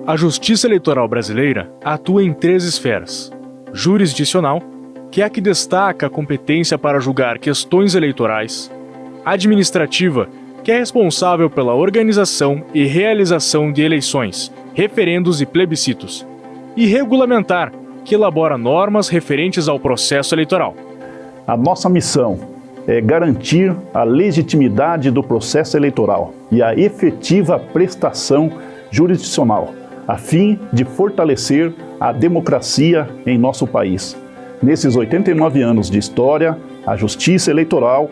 A Justiça Eleitoral brasileira atua em 3 esferas: jurisdicional, que é a que destaca a competência para julgar questões eleitorais; administrativa, que é responsável pela organização e realização de eleições, referendos e plebiscitos; e regulamentar, que elabora normas referentes ao processo eleitoral. A nossa missão é garantir a legitimidade do processo eleitoral e a efetiva prestação jurisdicional, a fim de fortalecer a democracia em nosso país. Nesses 89 anos de história, a Justiça Eleitoral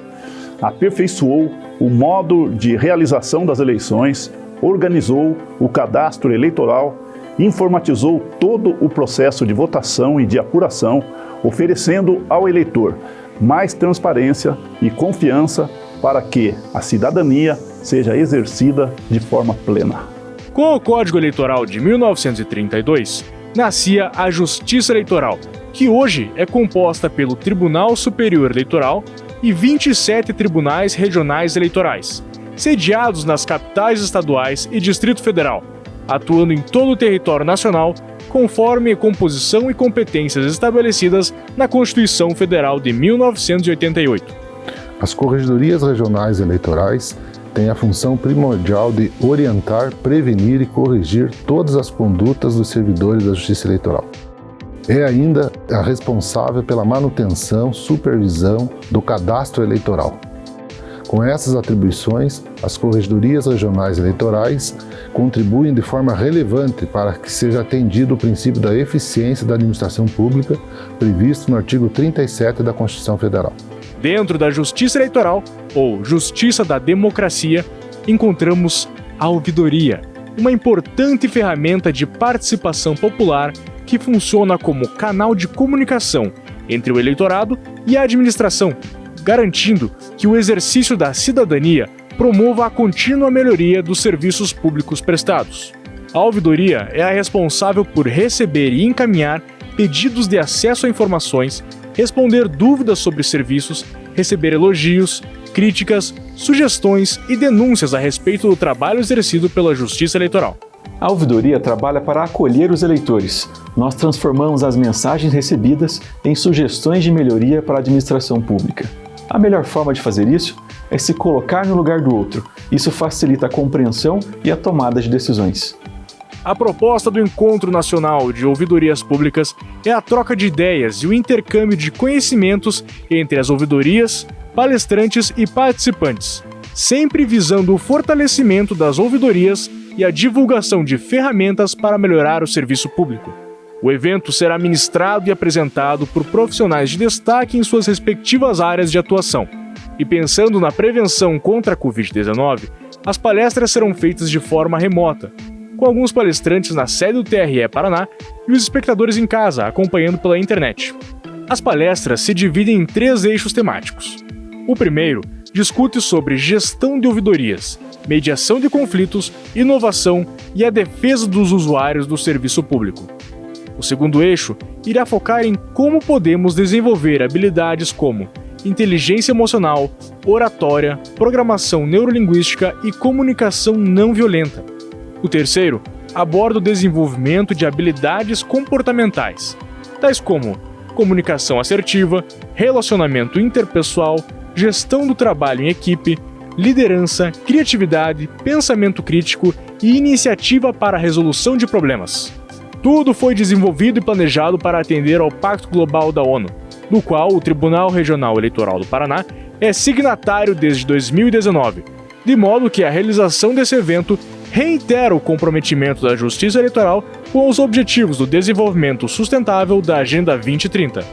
aperfeiçoou o modo de realização das eleições, organizou o cadastro eleitoral, informatizou todo o processo de votação e de apuração, oferecendo ao eleitor mais transparência e confiança para que a cidadania seja exercida de forma plena. Com o Código Eleitoral de 1932, nascia a Justiça Eleitoral, que hoje é composta pelo Tribunal Superior Eleitoral e 27 tribunais regionais eleitorais, sediados nas capitais estaduais e Distrito Federal, atuando em todo o território nacional, conforme a composição e competências estabelecidas na Constituição Federal de 1988. As corregedorias regionais eleitorais têm a função primordial de orientar, prevenir e corrigir todas as condutas dos servidores da Justiça Eleitoral. É ainda a responsável pela manutenção, supervisão do cadastro eleitoral. Com essas atribuições, as corregedorias regionais eleitorais contribuem de forma relevante para que seja atendido o princípio da eficiência da administração pública previsto no artigo 37 da Constituição Federal. Dentro da Justiça Eleitoral, ou Justiça da Democracia, encontramos a ouvidoria, uma importante ferramenta de participação popular que funciona como canal de comunicação entre o eleitorado e a administração, garantindo que o exercício da cidadania promova a contínua melhoria dos serviços públicos prestados. A ouvidoria é a responsável por receber e encaminhar pedidos de acesso a informações, responder dúvidas sobre serviços, receber elogios, críticas, sugestões e denúncias a respeito do trabalho exercido pela Justiça Eleitoral. A ouvidoria trabalha para acolher os eleitores. Nós transformamos as mensagens recebidas em sugestões de melhoria para a administração pública. A melhor forma de fazer isso é se colocar no lugar do outro. Isso facilita a compreensão e a tomada de decisões. A proposta do Encontro Nacional de Ouvidorias Públicas é a troca de ideias e o intercâmbio de conhecimentos entre as ouvidorias, palestrantes e participantes, sempre visando o fortalecimento das ouvidorias e a divulgação de ferramentas para melhorar o serviço público. O evento será ministrado e apresentado por profissionais de destaque em suas respectivas áreas de atuação. E pensando na prevenção contra a Covid-19, as palestras serão feitas de forma remota, com alguns palestrantes na sede do TRE Paraná e os espectadores em casa, acompanhando pela internet. As palestras se dividem em 3 eixos temáticos. O primeiro discute sobre gestão de ouvidorias, mediação de conflitos, inovação e a defesa dos usuários do serviço público. O segundo eixo irá focar em como podemos desenvolver habilidades como inteligência emocional, oratória, programação neurolinguística e comunicação não violenta. O terceiro aborda o desenvolvimento de habilidades comportamentais, tais como comunicação assertiva, relacionamento interpessoal, gestão do trabalho em equipe, liderança, criatividade, pensamento crítico e iniciativa para a resolução de problemas. Tudo foi desenvolvido e planejado para atender ao Pacto Global da ONU, do qual o Tribunal Regional Eleitoral do Paraná é signatário desde 2019, de modo que a realização desse evento reitera o comprometimento da Justiça Eleitoral com os objetivos do desenvolvimento sustentável da Agenda 2030.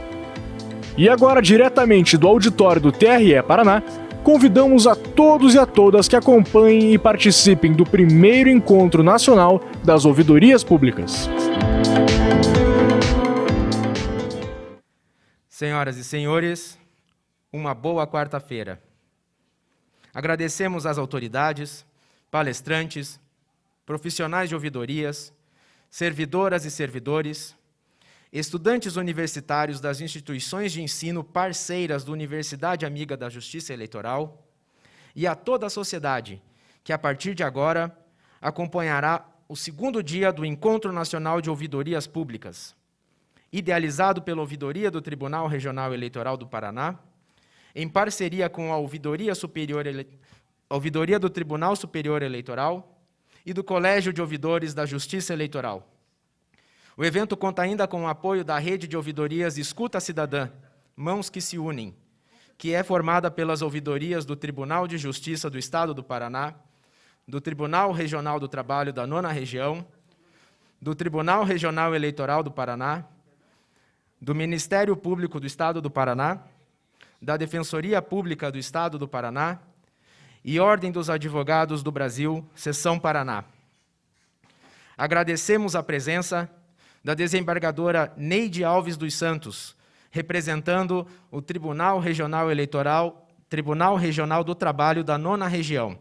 E agora, diretamente do auditório do TRE Paraná, convidamos a todos e a todas que acompanhem e participem do primeiro Encontro Nacional das Ouvidorias Públicas. Senhoras e senhores, uma boa quarta-feira. Agradecemos às autoridades, palestrantes, profissionais de ouvidorias, servidoras e servidores, estudantes universitários das instituições de ensino parceiras da Universidade Amiga da Justiça Eleitoral e a toda a sociedade que, a partir de agora, acompanhará o segundo dia do Encontro Nacional de Ouvidorias Públicas, idealizado pela Ouvidoria do Tribunal Regional Eleitoral do Paraná, em parceria com a Ouvidoria do Tribunal Superior Eleitoral e do Colégio de Ouvidores da Justiça Eleitoral. O evento conta ainda com o apoio da Rede de Ouvidorias Escuta Cidadã, Mãos que se Unem, que é formada pelas ouvidorias do Tribunal de Justiça do Estado do Paraná, do Tribunal Regional do Trabalho da 9ª Região, do Tribunal Regional Eleitoral do Paraná, do Ministério Público do Estado do Paraná, da Defensoria Pública do Estado do Paraná e Ordem dos Advogados do Brasil, Seção Paraná. Agradecemos a presença da desembargadora Neide Alves dos Santos, representando o Tribunal Regional Eleitoral, Tribunal Regional do Trabalho da 9ª Região,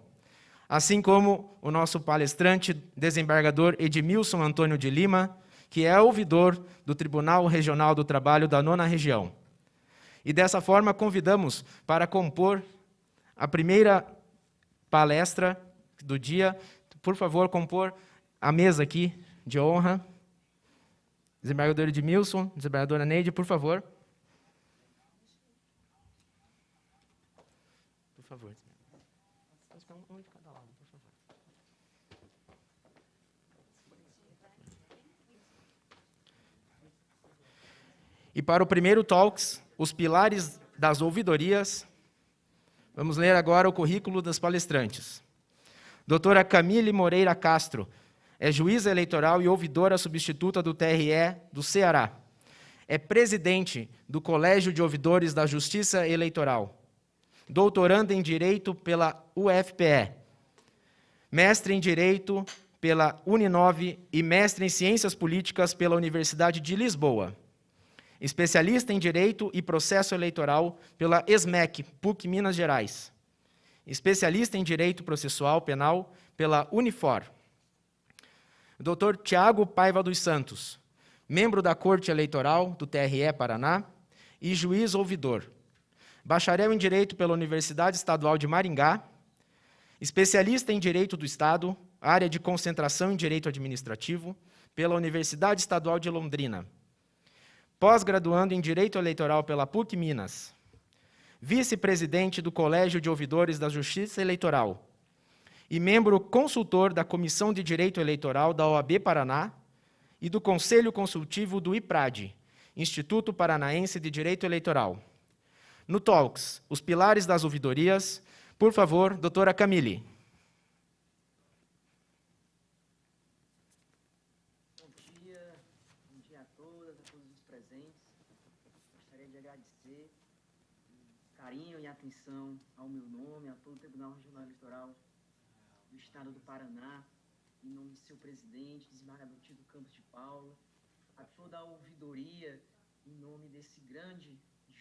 assim como o nosso palestrante, desembargador Edmilson Antônio de Lima, que é ouvidor do Tribunal Regional do Trabalho da 9ª Região. E dessa forma convidamos para compor a primeira palestra do dia, por favor, compor a mesa aqui de honra. Desembargador Edmilson, desembargadora Neide, por favor. Por favor. Um de cada lado, por favor. E para o primeiro Talks, os pilares das ouvidorias, vamos ler agora o currículo das palestrantes. Doutora Camille Moreira Castro é juíza eleitoral e ouvidora substituta do TRE do Ceará. É presidente do Colégio de Ouvidores da Justiça Eleitoral. Doutoranda em Direito pela UFPE. Mestre em Direito pela Uninove e mestre em Ciências Políticas pela Universidade de Lisboa. Especialista em Direito e Processo Eleitoral pela ESMEC, PUC Minas Gerais. Especialista em Direito Processual Penal pela Unifor. Dr. Tiago Paiva dos Santos, membro da Corte Eleitoral do TRE Paraná e juiz ouvidor. Bacharel em Direito pela Universidade Estadual de Maringá. Especialista em Direito do Estado, área de concentração em Direito Administrativo, pela Universidade Estadual de Londrina. Pós-graduando em Direito Eleitoral pela PUC Minas. Vice-presidente do Colégio de Ouvidores da Justiça Eleitoral e membro consultor da Comissão de Direito Eleitoral da OAB Paraná e do Conselho Consultivo do IPRAD, Instituto Paranaense de Direito Eleitoral. No Talks, os pilares das ouvidorias, por favor, doutora Camille. Bom dia a todas, a todos os presentes. Gostaria de agradecer o carinho e atenção ao meu nome, a todo o Tribunal Regional Eleitoral do Estado do Paraná, em nome de seu presidente, desembargador Tito Campos de Paula, a toda a ouvidoria, em nome desse grande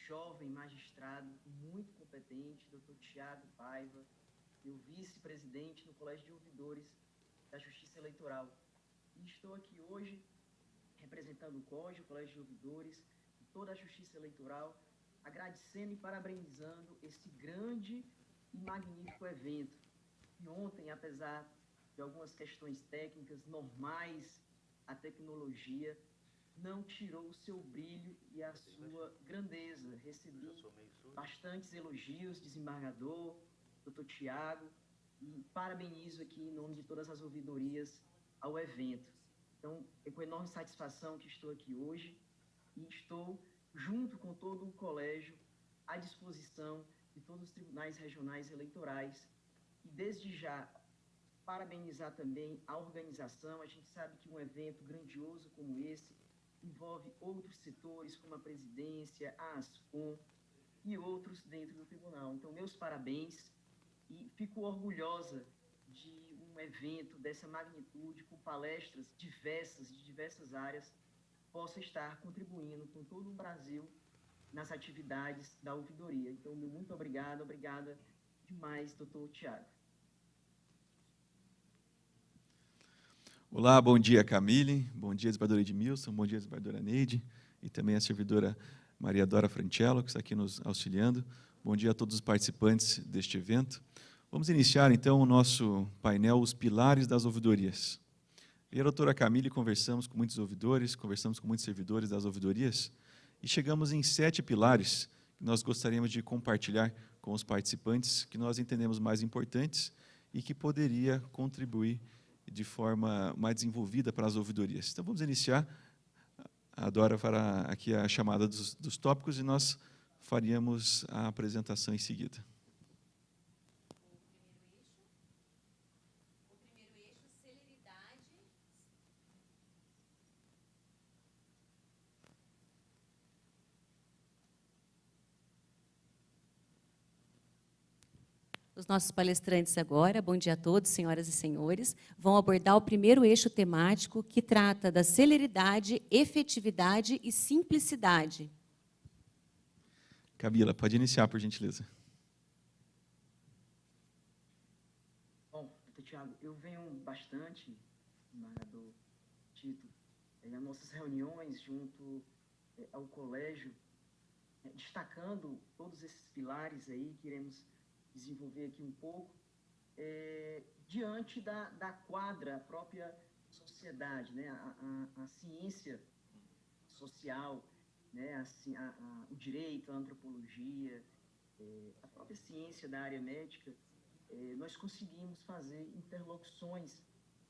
jovem magistrado muito competente, doutor Tiago Paiva, meu vice-presidente no Colégio de Ouvidores da Justiça Eleitoral. E estou aqui hoje representando o COJ, o Colégio de Ouvidores, e toda a Justiça Eleitoral, agradecendo e parabenizando esse grande e magnífico evento. E ontem, apesar de algumas questões técnicas normais, a tecnologia não tirou o seu brilho e a sua grandeza. Recebi bastantes elogios, desembargador, doutor Tiago, e parabenizo aqui em nome de todas as ouvidorias ao evento. Então, é com enorme satisfação que estou aqui hoje e estou, junto com todo o colégio, à disposição de todos os tribunais regionais eleitorais. E, desde já, parabenizar também a organização. A gente sabe que um evento grandioso como esse envolve outros setores, como a presidência, a ASCOM e outros dentro do tribunal. Então, meus parabéns e fico orgulhosa de um evento dessa magnitude, com palestras diversas, de diversas áreas, possa estar contribuindo com todo o Brasil nas atividades da ouvidoria. Então, muito obrigada demais, doutor Tiago. Olá, bom dia, Camille, bom dia, desembargadora Edmilson, bom dia, desembargadora Neide, e também a servidora Maria Dora Francello, que está aqui nos auxiliando. Bom dia a todos os participantes deste evento. Vamos iniciar, então, o nosso painel, Os Pilares das Ouvidorias. Eu e a doutora Camille conversamos com muitos ouvidores, conversamos com muitos servidores das ouvidorias e chegamos em 7 pilares que nós gostaríamos de compartilhar com os participantes, que nós entendemos mais importantes e que poderia contribuir de forma mais desenvolvida para as ouvidorias. Então, vamos iniciar. A Dora fará aqui a chamada dos tópicos e nós faríamos a apresentação em seguida. Os nossos palestrantes agora, bom dia a todos, senhoras e senhores, vão abordar o primeiro eixo temático que trata da celeridade, efetividade e simplicidade. Camila, pode iniciar, por gentileza. Bom, doutor Tiago, eu venho bastante, desembargador Tito, nas nossas reuniões junto ao colégio, destacando todos esses pilares aí que iremos desenvolver aqui um pouco, diante da quadra, a própria sociedade, né? A ciência social, né? O direito, a antropologia, a própria ciência da área médica, nós conseguimos fazer interlocuções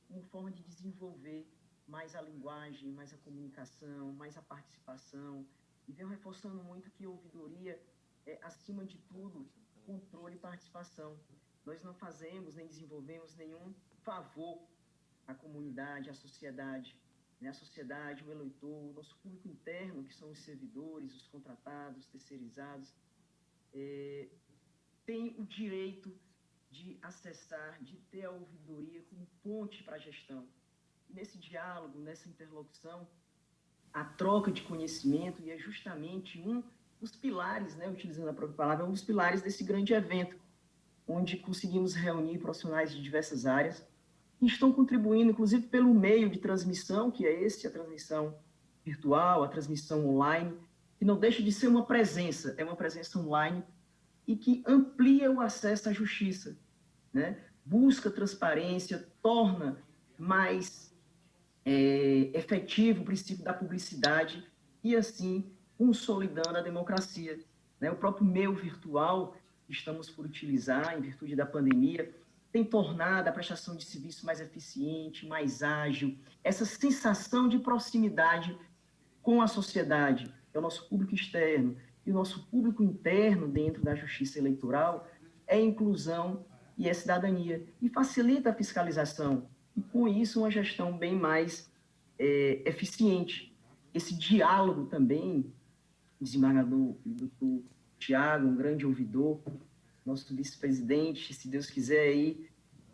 como forma de desenvolver mais a linguagem, mais a comunicação, mais a participação, e venho reforçando muito que a ouvidoria é, acima de tudo, controle e participação. Nós não fazemos nem desenvolvemos nenhum favor à comunidade, à sociedade. Né? A sociedade, o eleitor, o nosso público interno, que são os servidores, os contratados, os terceirizados, tem o direito de acessar, de ter a ouvidoria como ponte para a gestão. E nesse diálogo, nessa interlocução, a troca de conhecimento, e é justamente um dos pilares, né, utilizando a própria palavra, é um dos pilares desse grande evento, onde conseguimos reunir profissionais de diversas áreas que estão contribuindo, inclusive, pelo meio de transmissão, que é a transmissão virtual, a transmissão online, que não deixa de ser uma presença, é uma presença online e que amplia o acesso à justiça, né? Busca transparência, torna mais efetivo o princípio da publicidade e, assim, consolidando a democracia. Né? O próprio meio virtual que estamos por utilizar, em virtude da pandemia, tem tornado a prestação de serviço mais eficiente, mais ágil, essa sensação de proximidade com a sociedade, que é o nosso público externo, e o nosso público interno dentro da justiça eleitoral é inclusão e é cidadania, e facilita a fiscalização, e com isso uma gestão bem mais eficiente. Esse diálogo também, desembargador doutor Tiago, um grande ouvidor, nosso vice-presidente, se Deus quiser, aí,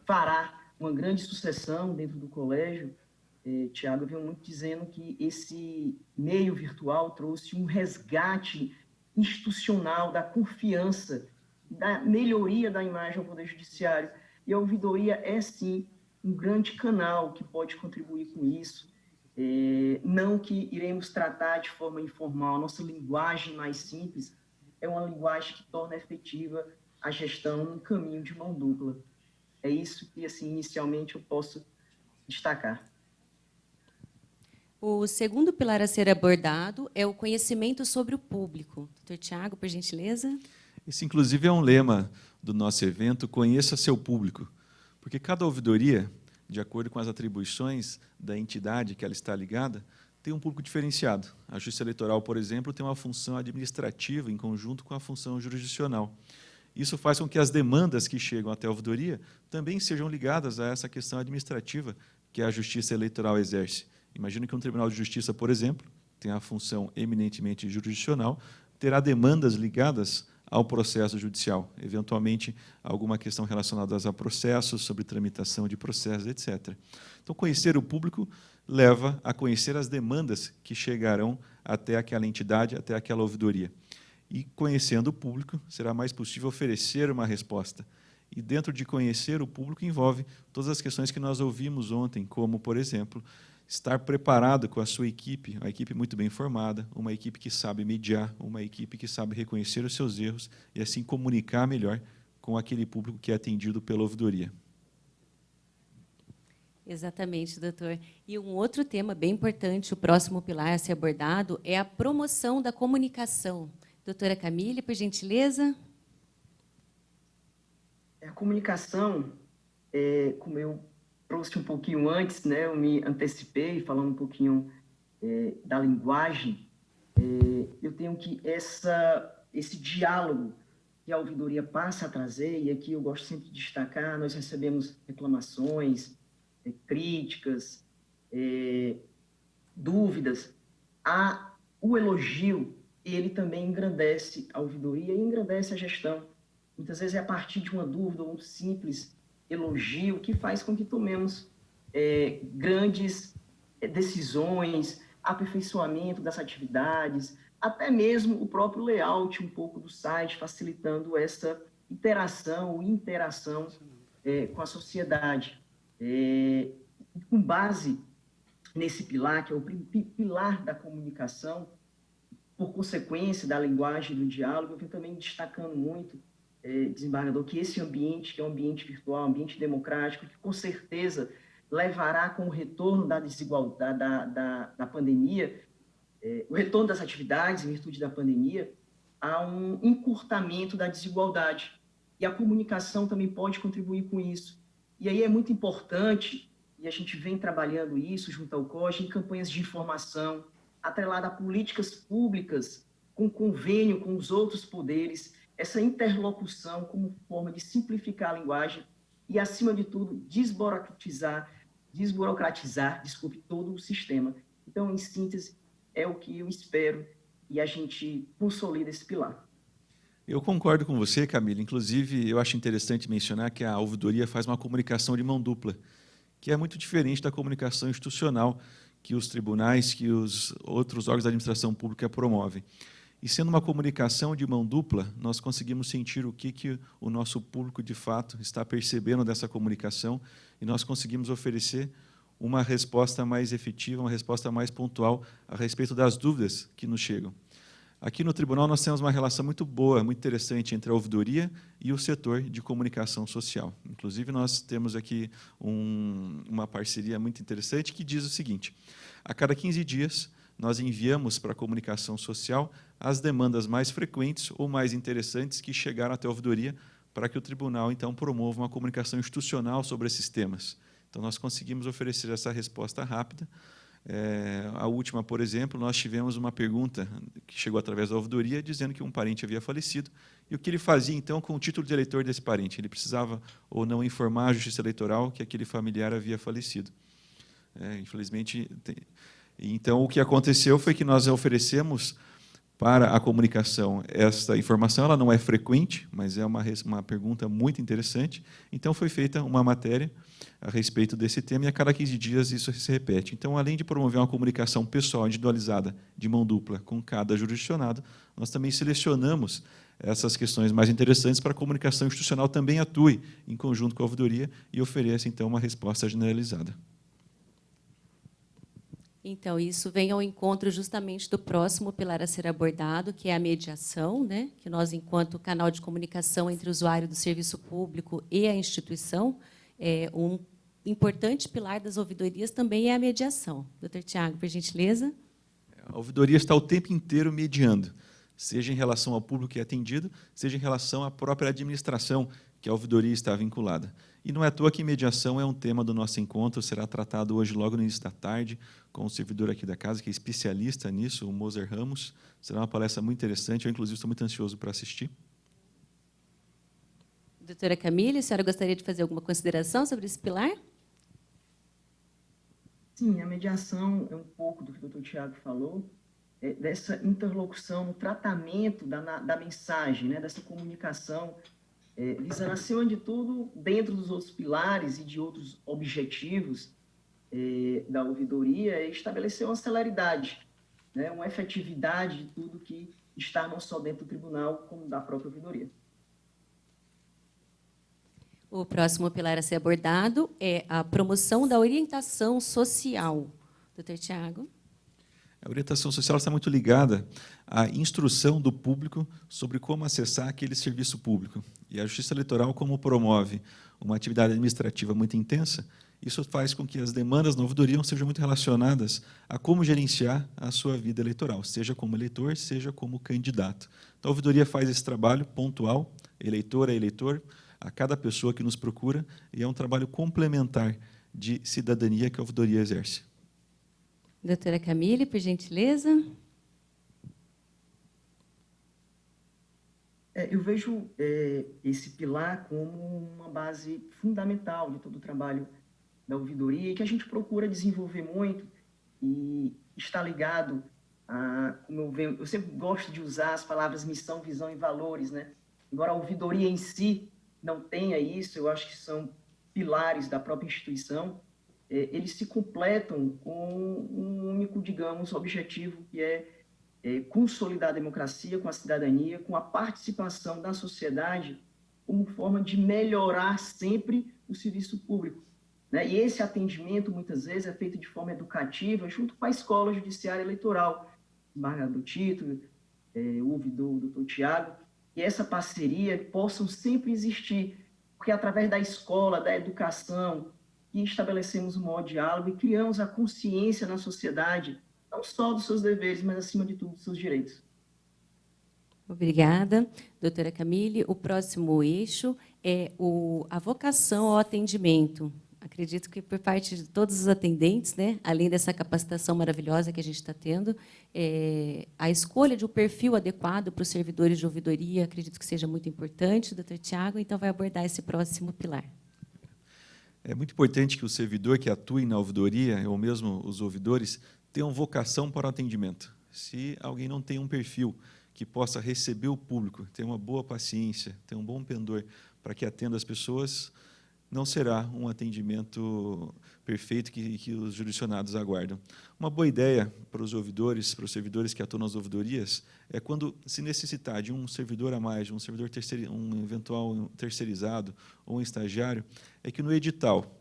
fará uma grande sucessão dentro do colégio. Tiago veio muito dizendo que esse meio virtual trouxe um resgate institucional da confiança, da melhoria da imagem ao Poder Judiciário. E a ouvidoria é, sim, um grande canal que pode contribuir com isso. Não que iremos tratar de forma informal, a nossa linguagem mais simples é uma linguagem que torna efetiva a gestão num caminho de mão dupla. É isso que, assim, inicialmente eu posso destacar. O segundo pilar a ser abordado é o conhecimento sobre o público. Doutor Tiago, por gentileza. Esse, inclusive, é um lema do nosso evento, conheça seu público, porque cada ouvidoria, de acordo com as atribuições da entidade que ela está ligada, tem um público diferenciado. A Justiça Eleitoral, por exemplo, tem uma função administrativa em conjunto com a função jurisdicional. Isso faz com que as demandas que chegam até a ouvidoria também sejam ligadas a essa questão administrativa que a Justiça Eleitoral exerce. Imagino que um Tribunal de Justiça, por exemplo, tem a função eminentemente jurisdicional, terá demandas ligadas ao processo judicial, eventualmente alguma questão relacionada a processos, sobre tramitação de processos, etc. Então, conhecer o público leva a conhecer as demandas que chegarão até aquela entidade, até aquela ouvidoria. E, conhecendo o público, será mais possível oferecer uma resposta. E, dentro de conhecer o público, envolve todas as questões que nós ouvimos ontem, como, por exemplo, estar preparado com a sua equipe, uma equipe muito bem formada, uma equipe que sabe mediar, uma equipe que sabe reconhecer os seus erros e, assim, comunicar melhor com aquele público que é atendido pela ouvidoria. Exatamente, doutor. E um outro tema bem importante, o próximo pilar a ser abordado, é a promoção da comunicação. Doutora Camille, por gentileza. A comunicação, como eu trouxe um pouquinho antes, né, eu me antecipei falando um pouquinho da linguagem, eu tenho que esse diálogo que a ouvidoria passa a trazer, e aqui eu gosto sempre de destacar, nós recebemos reclamações, críticas, dúvidas. O elogio, ele também engrandece a ouvidoria e engrandece a gestão. Muitas vezes é a partir de uma dúvida ou um simples elogio que faz com que tomemos grandes decisões, aperfeiçoamento das atividades, até mesmo o próprio layout um pouco do site, facilitando essa interação com a sociedade. Com base nesse pilar, que é o pilar da comunicação, por consequência da linguagem do diálogo, eu venho também destacando muito, desembargador, que esse ambiente, que é um ambiente virtual, um ambiente democrático, que com certeza levará com o retorno da desigualdade, da pandemia, o retorno das atividades em virtude da pandemia, a um encurtamento da desigualdade. E a comunicação também pode contribuir com isso. E aí é muito importante, e a gente vem trabalhando isso junto ao COGE, em campanhas de informação, atrelada a políticas públicas, com convênio com os outros poderes, essa interlocução como forma de simplificar a linguagem e, acima de tudo, desburocratizar, todo o sistema. Então, em síntese, é o que eu espero e a gente consolida esse pilar. Eu concordo com você, Camila. Inclusive, eu acho interessante mencionar que a ouvidoria faz uma comunicação de mão dupla, que é muito diferente da comunicação institucional que os tribunais, que os outros órgãos da administração pública promovem. E sendo uma comunicação de mão dupla, nós conseguimos sentir o que o nosso público, de fato, está percebendo dessa comunicação e nós conseguimos oferecer uma resposta mais efetiva, uma resposta mais pontual a respeito das dúvidas que nos chegam. Aqui no tribunal nós temos uma relação muito boa, muito interessante entre a ouvidoria e o setor de comunicação social. Inclusive, nós temos aqui uma parceria muito interessante que diz o seguinte: a cada 15 dias, nós enviamos para a comunicação social as demandas mais frequentes ou mais interessantes que chegaram até a ouvidoria para que o tribunal, então, promova uma comunicação institucional sobre esses temas. Então, nós conseguimos oferecer essa resposta rápida. A última, por exemplo, nós tivemos uma pergunta que chegou através da ouvidoria dizendo que um parente havia falecido e o que ele fazia, então, com o título de eleitor desse parente. Ele precisava ou não informar a Justiça Eleitoral que aquele familiar havia falecido. Infelizmente... Então, o que aconteceu foi que nós oferecemos para a comunicação esta informação. Ela não é frequente, mas é uma pergunta muito interessante. Então, foi feita uma matéria a respeito desse tema, e a cada 15 dias isso se repete. Então, além de promover uma comunicação pessoal individualizada de mão dupla com cada jurisdicionado, nós também selecionamos essas questões mais interessantes para a comunicação institucional também atue em conjunto com a ouvidoria e ofereça, então, uma resposta generalizada. Então, isso vem ao encontro justamente do próximo pilar a ser abordado, que é a mediação, né? Que nós, enquanto canal de comunicação entre o usuário do serviço público e a instituição, um importante pilar das ouvidorias também é a mediação. Doutor Tiago, por gentileza. A ouvidoria está o tempo inteiro mediando, seja em relação ao público que é atendido, seja em relação à própria administração que a ouvidoria está vinculada. E não é à toa que mediação é um tema do nosso encontro, será tratado hoje logo no início da tarde, com o servidor aqui da casa, que é especialista nisso, o Moser Ramos. Será uma palestra muito interessante, eu, inclusive, estou muito ansioso para assistir. Doutora Camille, a senhora gostaria de fazer alguma consideração sobre esse pilar? Sim, a mediação é um pouco do que o doutor Tiago falou, dessa interlocução, no tratamento da mensagem, né, dessa comunicação, visando, acima de tudo, dentro dos outros pilares e de outros objetivos da ouvidoria, estabelecer uma celeridade, né, uma efetividade de tudo que está não só dentro do tribunal, como da própria ouvidoria. O próximo pilar a ser abordado é a promoção da orientação social. Doutor Tiago. A orientação social está muito ligada à instrução do público sobre como acessar aquele serviço público. E a Justiça Eleitoral, como promove uma atividade administrativa muito intensa, Isso faz com que as demandas na ouvidoria sejam muito relacionadas a como gerenciar a sua vida eleitoral, seja como eleitor, seja como candidato. Então, a ouvidoria faz esse trabalho pontual, eleitor a eleitor, a cada pessoa que nos procura, e é um trabalho complementar de cidadania que a ouvidoria exerce. Doutora Camille, por gentileza. Eu vejo esse pilar como uma base fundamental de todo o trabalho da ouvidoria e que a gente procura desenvolver muito e está ligado a, como eu sempre gosto de usar as palavras missão, visão e valores, né? Embora a ouvidoria em si não tenha isso, eu acho que são pilares da própria instituição, eles se completam com um único, digamos, objetivo, que é consolidar a democracia com a cidadania, com a participação da sociedade como forma de melhorar sempre o serviço público, né? E esse atendimento, muitas vezes, é feito de forma educativa, junto com a Escola Judiciária Eleitoral, do Tito, o ouvidor, o doutor Tiago, e essa parceria possam sempre existir, porque através da escola, da educação, que estabelecemos um maior diálogo e criamos a consciência na sociedade, não só dos seus deveres, mas, acima de tudo, dos seus direitos. Obrigada, doutora Camille. O próximo eixo é a vocação ao atendimento. Acredito que por parte de todos os atendentes, né, além dessa capacitação maravilhosa que a gente está tendo, a escolha de um perfil adequado para os servidores de ouvidoria, acredito que seja muito importante. Doutor Tiago, então, vai abordar esse próximo pilar. É muito importante que o servidor que atue na ouvidoria, ou mesmo os ouvidores, tenham vocação para o atendimento. Se alguém não tem um perfil que possa receber o público, ter uma boa paciência, ter um bom pendor para que atenda as pessoas, não será um atendimento perfeito que os jurisdicionados aguardam. Uma boa ideia para os ouvidores, para os servidores que atuam nas ouvidorias, é quando se necessitar de um servidor a mais, de um servidor um eventual terceirizado ou um estagiário, é que no edital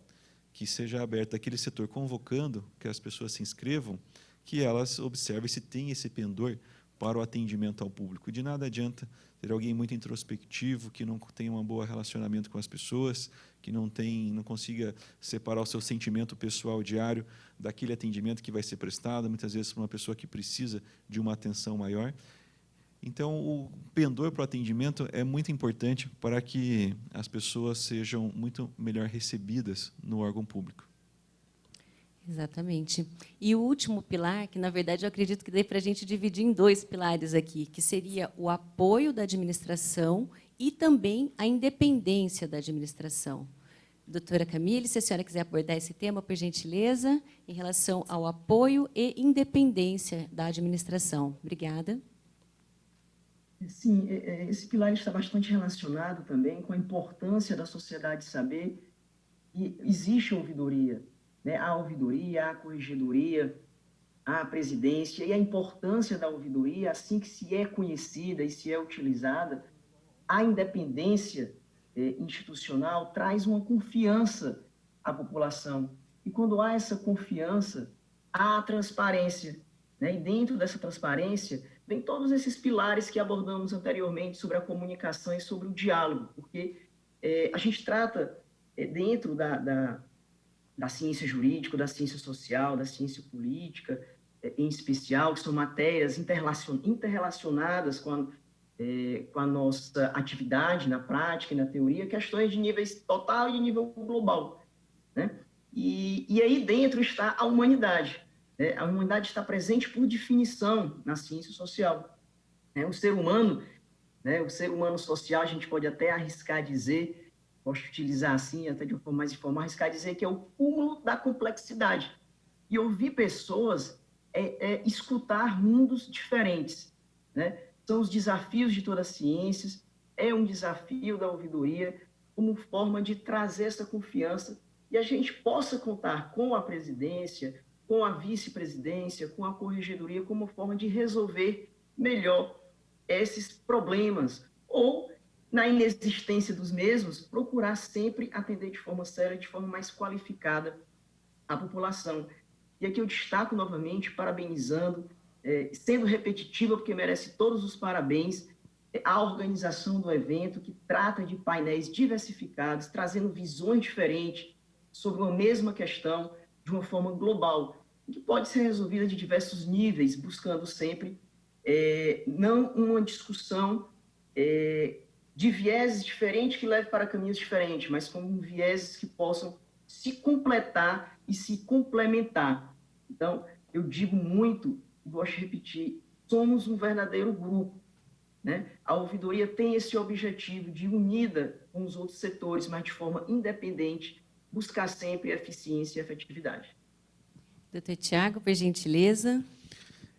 que seja aberto aquele setor convocando que as pessoas se inscrevam, que elas observem se tem esse pendor para o atendimento ao público. De nada adianta ter alguém muito introspectivo, que não tenha um bom relacionamento com as pessoas, que não consiga separar o seu sentimento pessoal diário daquele atendimento que vai ser prestado, muitas vezes para uma pessoa que precisa de uma atenção maior. Então, o pendor para o atendimento é muito importante para que as pessoas sejam muito melhor recebidas no órgão público. Exatamente. E o último pilar, que, na verdade, eu acredito que dê para a gente dividir em dois pilares aqui, que seria o apoio da administração e também a independência da administração. Doutora Camille, se a senhora quiser abordar esse tema, por gentileza, em relação ao apoio e independência da administração. Obrigada. Sim, esse pilar está bastante relacionado também com a importância da sociedade saber que existe ouvidoria, né? Há ouvidoria, há corregedoria, há presidência, e a importância da ouvidoria, assim que se é conhecida e se é utilizada, a independência institucional traz uma confiança à população. E quando há essa confiança, há a transparência, né? E dentro dessa transparência, vem todos esses pilares que abordamos anteriormente sobre a comunicação e sobre o diálogo, porque a gente trata dentro da ciência jurídica, da ciência social, da ciência política, em especial, que são matérias interrelacionadas com a nossa atividade na prática e na teoria, questões de níveis total e de nível global, né? E aí dentro está a humanidade. A humanidade está presente por definição na ciência social. O ser humano, o ser humano social, a gente pode até arriscar dizer, posso utilizar assim, até de uma forma mais informal, arriscar dizer que é o cúmulo da complexidade. E ouvir pessoas escutar mundos diferentes, né? São os desafios de todas as ciências, é um desafio da ouvidoria como forma de trazer essa confiança e a gente possa contar com a presidência, com a vice-presidência, com a corregedoria, como forma de resolver melhor esses problemas, ou, na inexistência dos mesmos, procurar sempre atender de forma séria, de forma mais qualificada a população. E aqui eu destaco novamente, parabenizando, sendo repetitiva, porque merece todos os parabéns, a organização do evento, que trata de painéis diversificados, trazendo visões diferentes, sobre uma mesma questão de uma forma global, que pode ser resolvida de diversos níveis, buscando sempre não uma discussão de vieses diferentes que leve para caminhos diferentes, mas como vieses que possam se completar e se complementar. Então, eu digo muito, gosto de repetir, somos um verdadeiro grupo, né? A ouvidoria tem esse objetivo de, unida com os outros setores, mas de forma independente, buscar sempre eficiência e efetividade. Doutor Tiago, por gentileza.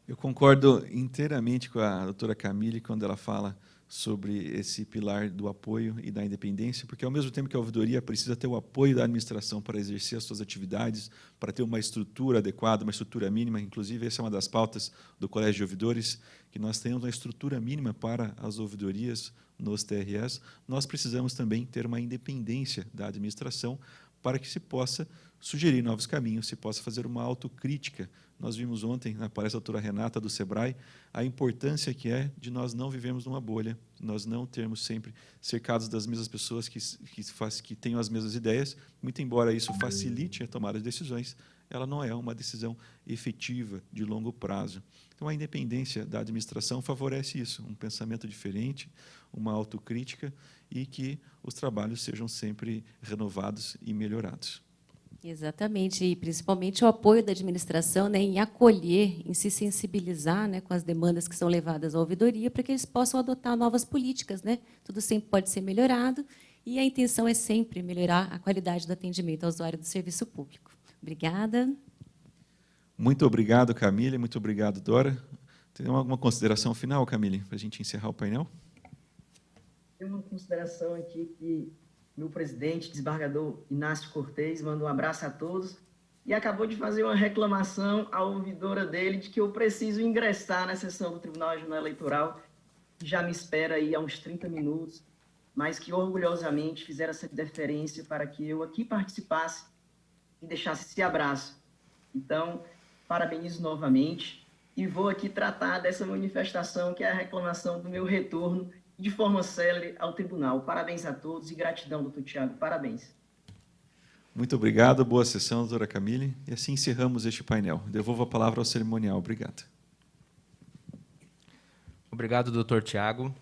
Eu concordo inteiramente com a doutora Camille quando ela fala sobre esse pilar do apoio e da independência, porque, ao mesmo tempo que a ouvidoria precisa ter o apoio da administração para exercer as suas atividades, para ter uma estrutura adequada, uma estrutura mínima, inclusive essa é uma das pautas do Colégio de Ouvidores, que nós tenhamos uma estrutura mínima para as ouvidorias nos TREs, nós precisamos também ter uma independência da administração para que se possa sugerir novos caminhos, se possa fazer uma autocrítica. Nós vimos ontem, na palestra da doutora Renata, do SEBRAE, a importância que é de nós não vivermos numa bolha, nós não termos sempre cercados das mesmas pessoas que tenham as mesmas ideias, muito embora isso facilite a tomada de decisões, ela não é uma decisão efetiva de longo prazo. Então, a independência da administração favorece isso, um pensamento diferente, uma autocrítica e que os trabalhos sejam sempre renovados e melhorados. Exatamente, e principalmente o apoio da administração, né, em acolher, em se sensibilizar, né, com as demandas que são levadas à ouvidoria, para que eles possam adotar novas políticas, né? Tudo sempre pode ser melhorado, e a intenção é sempre melhorar a qualidade do atendimento ao usuário do serviço público. Obrigada. Muito obrigado, Camille, muito obrigado, Dora. Tem alguma consideração final, Camille, para a gente encerrar o painel? Tem uma consideração aqui que meu presidente, desembargador Inácio Cortez, manda um abraço a todos e acabou de fazer uma reclamação à ouvidora dele de que eu preciso ingressar na sessão do Tribunal Regional Eleitoral, que já me espera aí há uns 30 minutos, mas que orgulhosamente fizeram essa deferência para que eu aqui participasse e deixasse esse abraço. Então, parabenizo novamente e vou aqui tratar dessa manifestação que é a reclamação do meu retorno de forma célere ao tribunal. Parabéns a todos e gratidão, doutor Tiago. Parabéns. Muito obrigado, boa sessão, doutora Camille. E assim encerramos este painel. Devolvo a palavra ao cerimonial. Obrigado. Obrigado, doutor Tiago.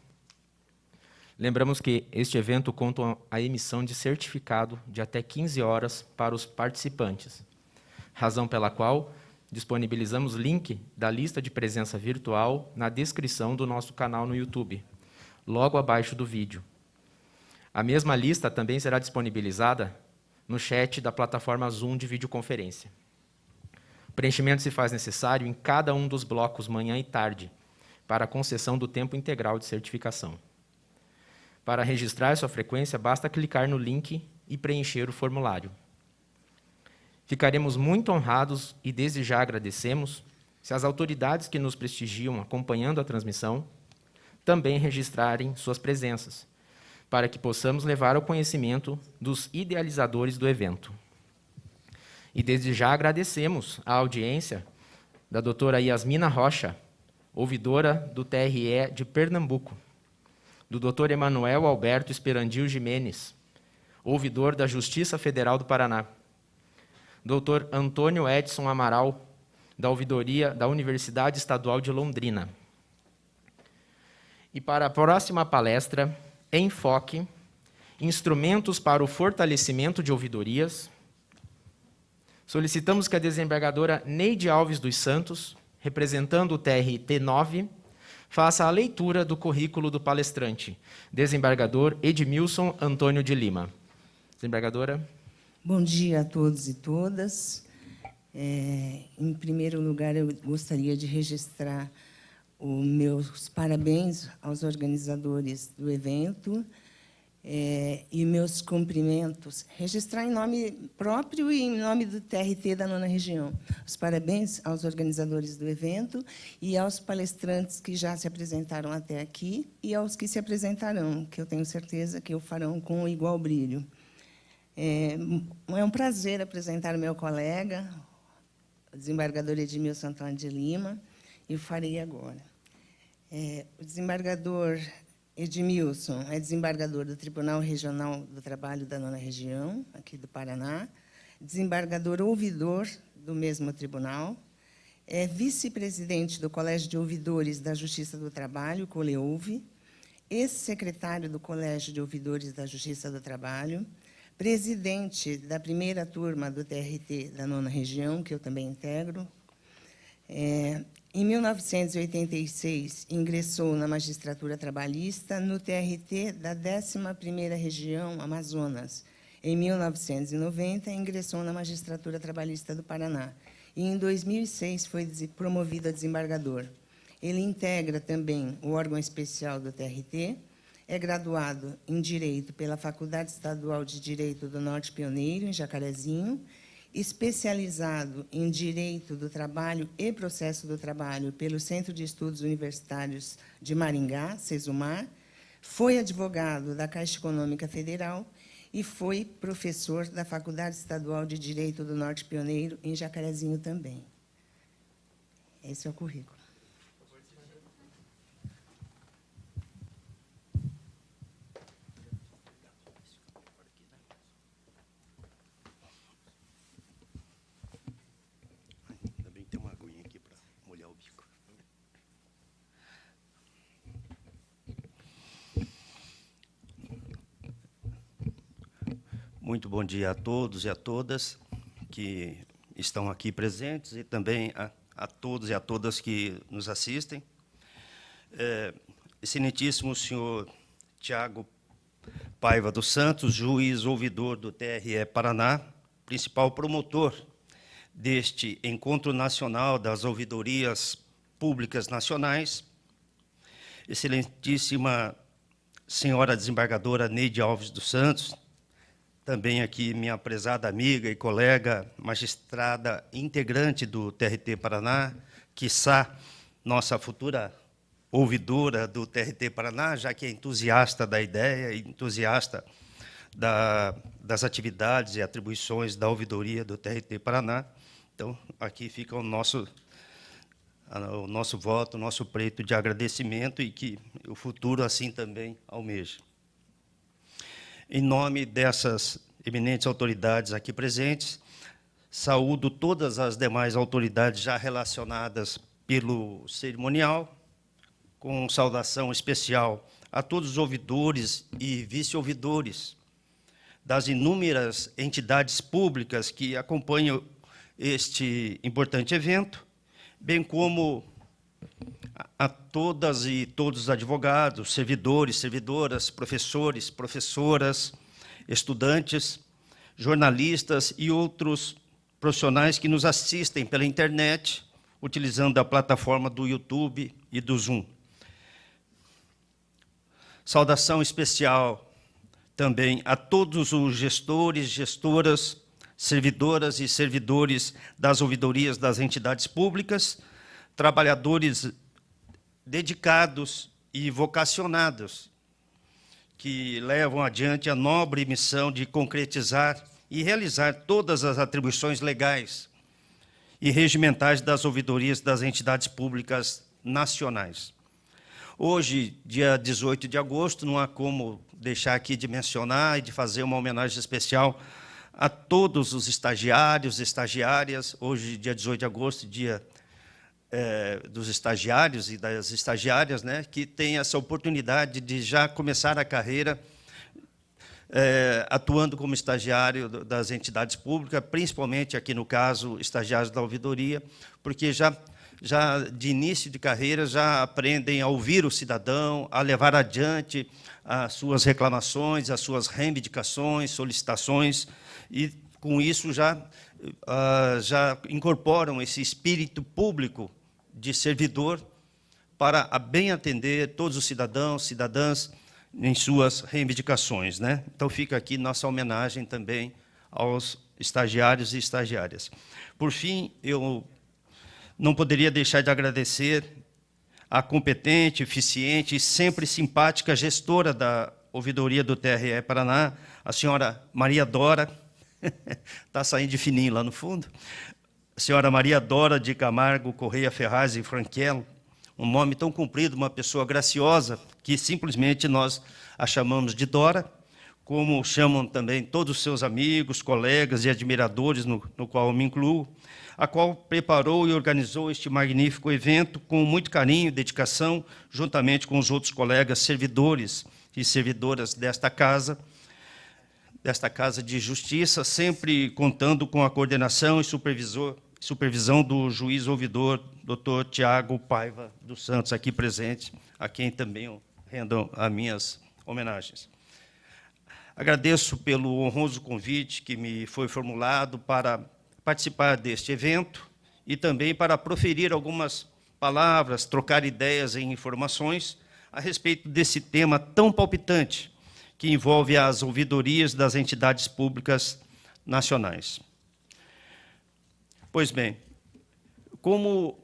Lembramos que este evento conta com a emissão de certificado de até 15 horas para os participantes, razão pela qual disponibilizamos link da lista de presença virtual na descrição do nosso canal no YouTube, logo abaixo do vídeo. A mesma lista também será disponibilizada no chat da plataforma Zoom de videoconferência. O preenchimento se faz necessário em cada um dos blocos manhã e tarde, para a concessão do tempo integral de certificação. Para registrar sua frequência, basta clicar no link e preencher o formulário. Ficaremos muito honrados e desde já agradecemos se as autoridades que nos prestigiam acompanhando a transmissão também registrarem suas presenças, para que possamos levar ao conhecimento dos idealizadores do evento. E desde já agradecemos a audiência da doutora Yasmina Rocha, ouvidora do TRE de Pernambuco, do doutor Emanuel Alberto Esperandil Jimenez, ouvidor da Justiça Federal do Paraná, doutor Antônio Edson Amaral, da ouvidoria da Universidade Estadual de Londrina. E para a próxima palestra, Enfoque, Instrumentos para o Fortalecimento de Ouvidorias, solicitamos que a desembargadora Neide Alves dos Santos, representando o TRT 9, faça a leitura do currículo do palestrante, desembargador Edmilson Antônio de Lima. Desembargadora. Bom dia a todos e todas. Em primeiro lugar, eu gostaria de registrar os meus parabéns aos organizadores do evento e meus cumprimentos, registrar em nome próprio e em nome do TRT da 9ª Região. Os parabéns aos organizadores do evento e aos palestrantes que já se apresentaram até aqui e aos que se apresentarão, que eu tenho certeza que o farão com igual brilho. É um prazer apresentar o meu colega, o desembargador Edmilson Antônio de Lima, e o farei agora. O desembargador Edmilson é desembargador do Tribunal Regional do Trabalho da 9ª Região, aqui do Paraná, desembargador ouvidor do mesmo tribunal, é vice-presidente do Colégio de Ouvidores da Justiça do Trabalho, COLEOUVE, ex-secretário do Colégio de Ouvidores da Justiça do Trabalho, presidente da primeira turma do TRT da 9ª Região, que eu também integro. Em 1986, ingressou na magistratura trabalhista no TRT da 11ª Região Amazonas. Em 1990, ingressou na magistratura trabalhista do Paraná. E, em 2006, foi promovido a desembargador. Ele integra também o órgão especial do TRT, é graduado em Direito pela Faculdade Estadual de Direito do Norte Pioneiro, em Jacarezinho, especializado em Direito do Trabalho e Processo do Trabalho pelo Centro de Estudos Universitários de Maringá, CESUMAR, foi advogado da Caixa Econômica Federal e foi professor da Faculdade Estadual de Direito do Norte Pioneiro, em Jacarezinho também. Esse é o currículo. Ainda bem que tem uma aguinha aqui para molhar o bico. Muito bom dia a todos e a todas que estão aqui presentes e também a todos e a todas que nos assistem. Excelentíssimo senhor Tiago Paiva dos Santos, juiz ouvidor do TRE Paraná, principal promotor deste Encontro Nacional das Ouvidorias Públicas Nacionais, excelentíssima senhora desembargadora Neide Alves dos Santos, também aqui minha prezada amiga e colega, magistrada integrante do TRT Paraná, quiçá nossa futura ouvidora do TRT Paraná, já que é entusiasta da ideia, entusiasta das atividades e atribuições da ouvidoria do TRT Paraná. Então, aqui fica o nosso voto, o nosso preito de agradecimento e que o futuro assim também almeja. Em nome dessas eminentes autoridades aqui presentes, saúdo todas as demais autoridades já relacionadas pelo cerimonial, com saudação especial a todos os ouvidores e vice-ouvidores das inúmeras entidades públicas que acompanham este importante evento, bem como a todas e todos os advogados, servidores, servidoras, professores, professoras, estudantes, jornalistas e outros profissionais que nos assistem pela internet, utilizando a plataforma do YouTube e do Zoom. Saudação especial também a todos os gestores, gestoras, servidoras e servidores das ouvidorias das entidades públicas, trabalhadores dedicados e vocacionados, que levam adiante a nobre missão de concretizar e realizar todas as atribuições legais e regimentais das ouvidorias das entidades públicas nacionais. Hoje, dia 18 de agosto, não há como deixar aqui de mencionar e de fazer uma homenagem especial a todos os estagiários e estagiárias. Hoje, dia 18 de agosto, dia dos estagiários e das estagiárias, né, que têm essa oportunidade de já começar a carreira atuando como estagiário das entidades públicas, principalmente, aqui no caso, estagiários da ouvidoria, porque já de início de carreira já aprendem a ouvir o cidadão, a levar adiante as suas reclamações, as suas reivindicações, solicitações, e, com isso, já incorporam esse espírito público de servidor para a bem atender todos os cidadãos, cidadãs, em suas reivindicações, né? Então, fica aqui nossa homenagem também aos estagiários e estagiárias. Por fim, eu não poderia deixar de agradecer a competente, eficiente e sempre simpática gestora da ouvidoria do TRE Paraná, a senhora Maria Dora, está saindo de fininho lá no fundo, a senhora Maria Dora de Camargo Correia Ferraz e Franquelo, um nome tão comprido, uma pessoa graciosa, que simplesmente nós a chamamos de Dora, como chamam também todos os seus amigos, colegas e admiradores, no qual eu me incluo, a qual preparou e organizou este magnífico evento com muito carinho e dedicação, juntamente com os outros colegas servidores e servidoras desta casa de justiça, sempre contando com a coordenação e supervisão do juiz ouvidor, Dr. Tiago Paiva dos Santos, aqui presente, a quem também rendo as minhas homenagens. Agradeço pelo honroso convite que me foi formulado para participar deste evento e também para proferir algumas palavras, trocar ideias e informações a respeito desse tema tão palpitante que envolve as ouvidorias das entidades públicas nacionais. Pois bem, como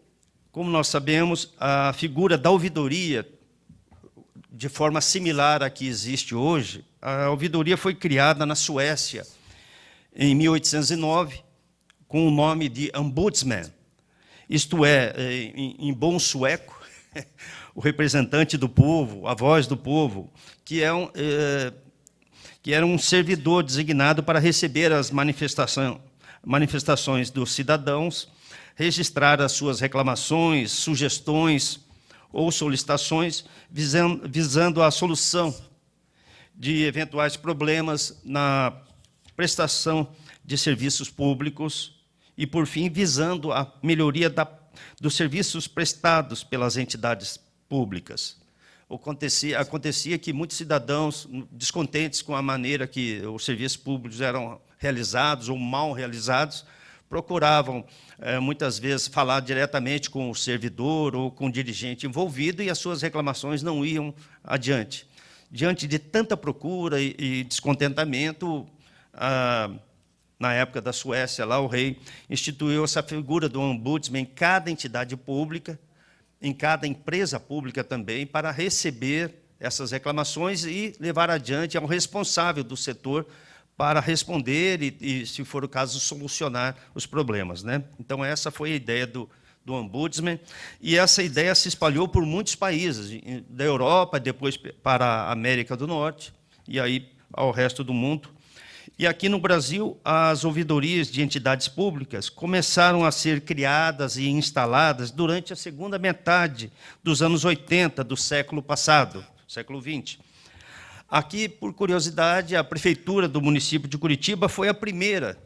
nós sabemos, a figura da ouvidoria, de forma similar à que existe hoje, a ouvidoria foi criada na Suécia em 1809, com o nome de Ombudsman, isto é, em bom sueco, o representante do povo, a voz do povo, que era um servidor designado para receber as manifestações dos cidadãos, registrar as suas reclamações, sugestões ou solicitações, visando a solução de eventuais problemas na prestação de serviços públicos e, por fim, visando a melhoria dos serviços prestados pelas entidades públicas. Acontecia que muitos cidadãos, descontentes com a maneira que os serviços públicos eram realizados ou mal realizados, procuravam, muitas vezes, falar diretamente com o servidor ou com o dirigente envolvido e as suas reclamações não iam adiante. Diante de tanta procura e descontentamento, na época da Suécia, lá o rei instituiu essa figura do ombudsman em cada entidade pública, em cada empresa pública também, para receber essas reclamações e levar adiante ao responsável do setor para responder e, se for o caso, solucionar os problemas, né? Então, essa foi a ideia do ombudsman, e essa ideia se espalhou por muitos países, da Europa, depois para a América do Norte, e aí ao resto do mundo. E aqui no Brasil, as ouvidorias de entidades públicas começaram a ser criadas e instaladas durante a segunda metade dos anos 80 do século passado, século XX. Aqui, por curiosidade, a prefeitura do município de Curitiba foi a primeira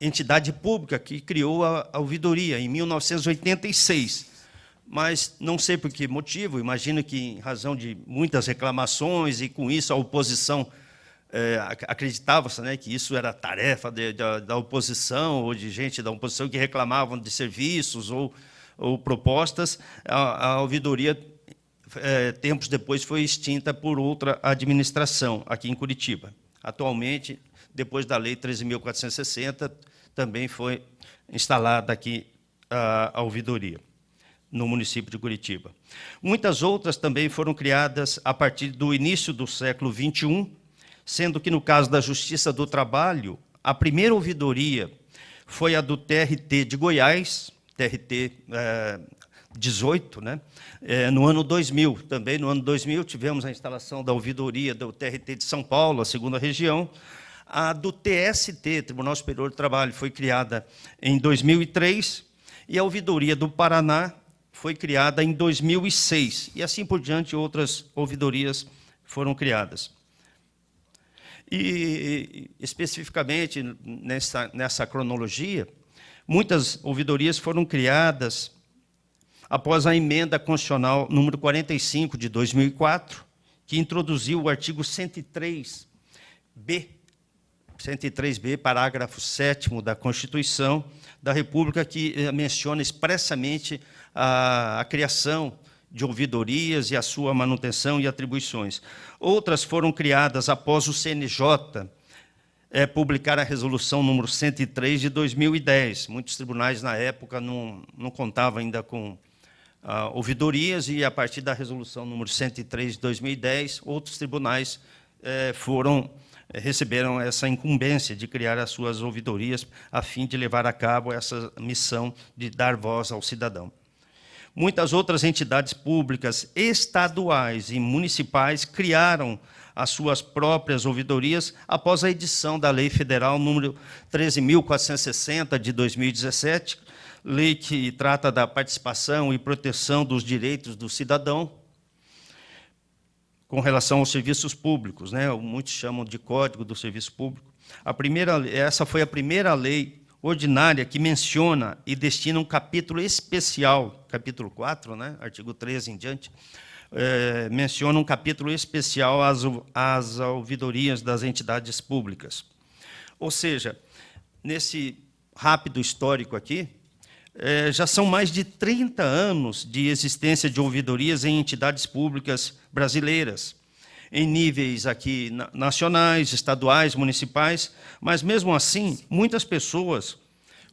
entidade pública que criou a ouvidoria, em 1986. Mas não sei por que motivo, imagino que em razão de muitas reclamações, e com isso a oposição acreditava-se, né, que isso era tarefa da oposição, ou de gente da oposição que reclamavam de serviços ou propostas, a ouvidoria, tempos depois, foi extinta por outra administração aqui em Curitiba. Atualmente, depois da Lei 13.460, também foi instalada aqui a ouvidoria, no município de Curitiba. Muitas outras também foram criadas a partir do início do século XXI, sendo que, no caso da Justiça do Trabalho, a primeira ouvidoria foi a do TRT de Goiás, TRT 18, né? No ano 2000. Também no ano 2000 tivemos a instalação da ouvidoria do TRT de São Paulo, a segunda região. A do TST, Tribunal Superior do Trabalho, foi criada em 2003, e a ouvidoria do Paraná foi criada em 2006, e assim por diante outras ouvidorias foram criadas. E, especificamente, nessa cronologia, muitas ouvidorias foram criadas após a emenda constitucional número 45, de 2004, que introduziu o artigo 103B, parágrafo 7º da Constituição da República, que menciona expressamente a criação de ouvidorias e a sua manutenção e atribuições. Outras foram criadas após o CNJ publicar a resolução número 103 de 2010. Muitos tribunais, na época, não contavam ainda com ouvidorias, e, a partir da resolução número 103 de 2010, outros tribunais receberam essa incumbência de criar as suas ouvidorias, a fim de levar a cabo essa missão de dar voz ao cidadão. Muitas outras entidades públicas estaduais e municipais criaram as suas próprias ouvidorias após a edição da Lei Federal número 13.460, de 2017, lei que trata da participação e proteção dos direitos do cidadão com relação aos serviços públicos, né? Muitos chamam de Código do Serviço Público. Essa foi a primeira lei ordinária que menciona e destina um capítulo especial, capítulo 4, né? Artigo 13 em diante, menciona um capítulo especial às ouvidorias das entidades públicas. Ou seja, nesse rápido histórico aqui, já são mais de 30 anos de existência de ouvidorias em entidades públicas brasileiras, em níveis aqui nacionais, estaduais, municipais, mas, mesmo assim, muitas pessoas,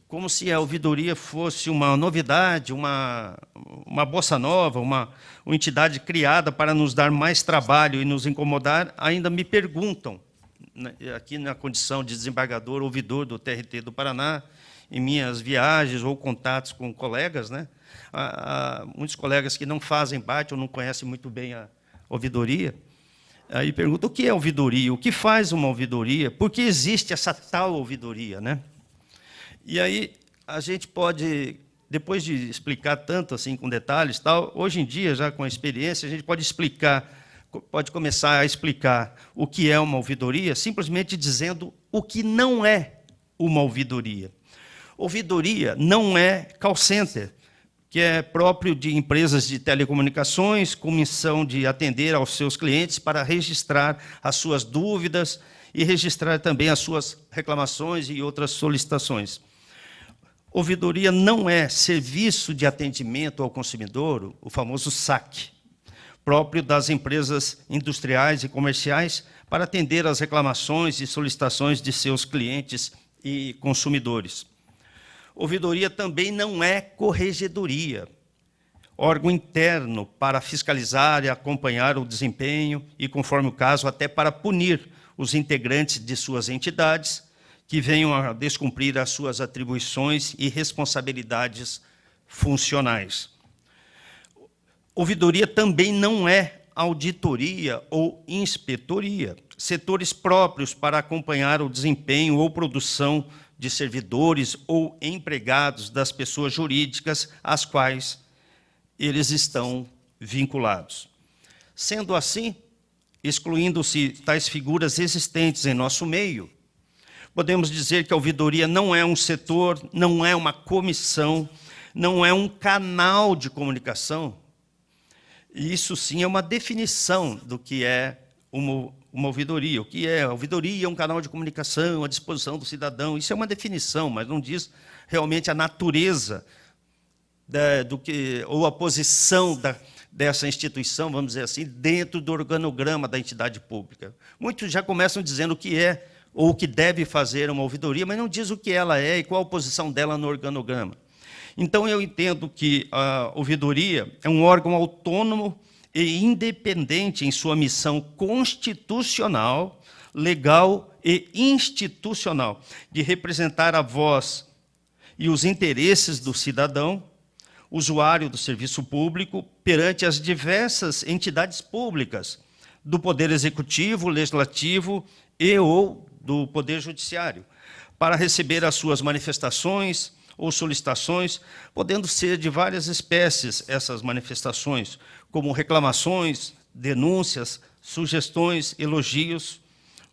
como se a ouvidoria fosse uma novidade, uma bossa nova, uma entidade criada para nos dar mais trabalho e nos incomodar, ainda me perguntam, aqui na condição de desembargador, ouvidor do TRT do Paraná, em minhas viagens ou contatos com colegas, né? Há muitos colegas que não fazem parte ou não conhecem muito bem a ouvidoria, aí perguntam o que é ouvidoria, o que faz uma ouvidoria, por que existe essa tal ouvidoria, né? E aí a gente pode, depois de explicar tanto assim com detalhes, tal, hoje em dia, já com a experiência, a gente pode começar a explicar o que é uma ouvidoria, simplesmente dizendo o que não é uma ouvidoria. Ouvidoria não é call center, que é próprio de empresas de telecomunicações, com missão de atender aos seus clientes para registrar as suas dúvidas e registrar também as suas reclamações e outras solicitações. Ouvidoria não é serviço de atendimento ao consumidor, o famoso SAC, próprio das empresas industriais e comerciais para atender às reclamações e solicitações de seus clientes e consumidores. Ouvidoria também não é corregedoria, órgão interno para fiscalizar e acompanhar o desempenho e, conforme o caso, até para punir os integrantes de suas entidades que venham a descumprir as suas atribuições e responsabilidades funcionais. Ouvidoria também não é auditoria ou inspetoria, setores próprios para acompanhar o desempenho ou produção de servidores ou empregados das pessoas jurídicas às quais eles estão vinculados. Sendo assim, excluindo-se tais figuras existentes em nosso meio, podemos dizer que a ouvidoria não é um setor, não é uma comissão, não é um canal de comunicação. E isso, sim, é uma definição do que é uma ouvidoria. O que é? A ouvidoria é um canal de comunicação à disposição do cidadão. Isso é uma definição, mas não diz realmente a natureza ou a posição dessa instituição, vamos dizer assim, dentro do organograma da entidade pública. Muitos já começam dizendo o que é ou o que deve fazer uma ouvidoria, mas não diz o que ela é e qual a posição dela no organograma. Então, eu entendo que a ouvidoria é um órgão autônomo e independente em sua missão constitucional, legal e institucional, de representar a voz e os interesses do cidadão, usuário do serviço público, perante as diversas entidades públicas do Poder Executivo, Legislativo e ou do Poder Judiciário, para receber as suas manifestações ou solicitações, podendo ser de várias espécies essas manifestações, como reclamações, denúncias, sugestões, elogios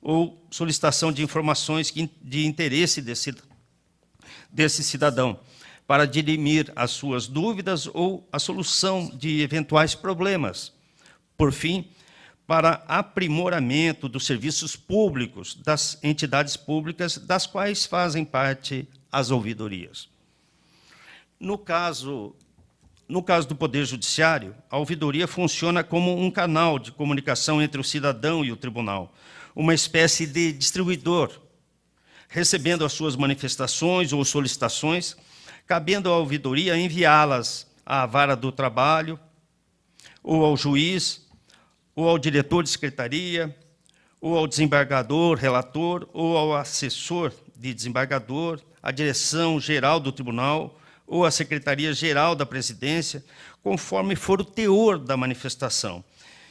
ou solicitação de informações de interesse desse cidadão, para dirimir as suas dúvidas ou a solução de eventuais problemas. Por fim, para aprimoramento dos serviços públicos das entidades públicas das quais fazem parte as ouvidorias. No caso do Poder Judiciário, a ouvidoria funciona como um canal de comunicação entre o cidadão e o tribunal, uma espécie de distribuidor, recebendo as suas manifestações ou solicitações, cabendo à ouvidoria enviá-las à vara do trabalho, ou ao juiz, ou ao diretor de secretaria, ou ao desembargador, relator, ou ao assessor de desembargador, à direção-geral do tribunal, ou à Secretaria-Geral da Presidência, conforme for o teor da manifestação,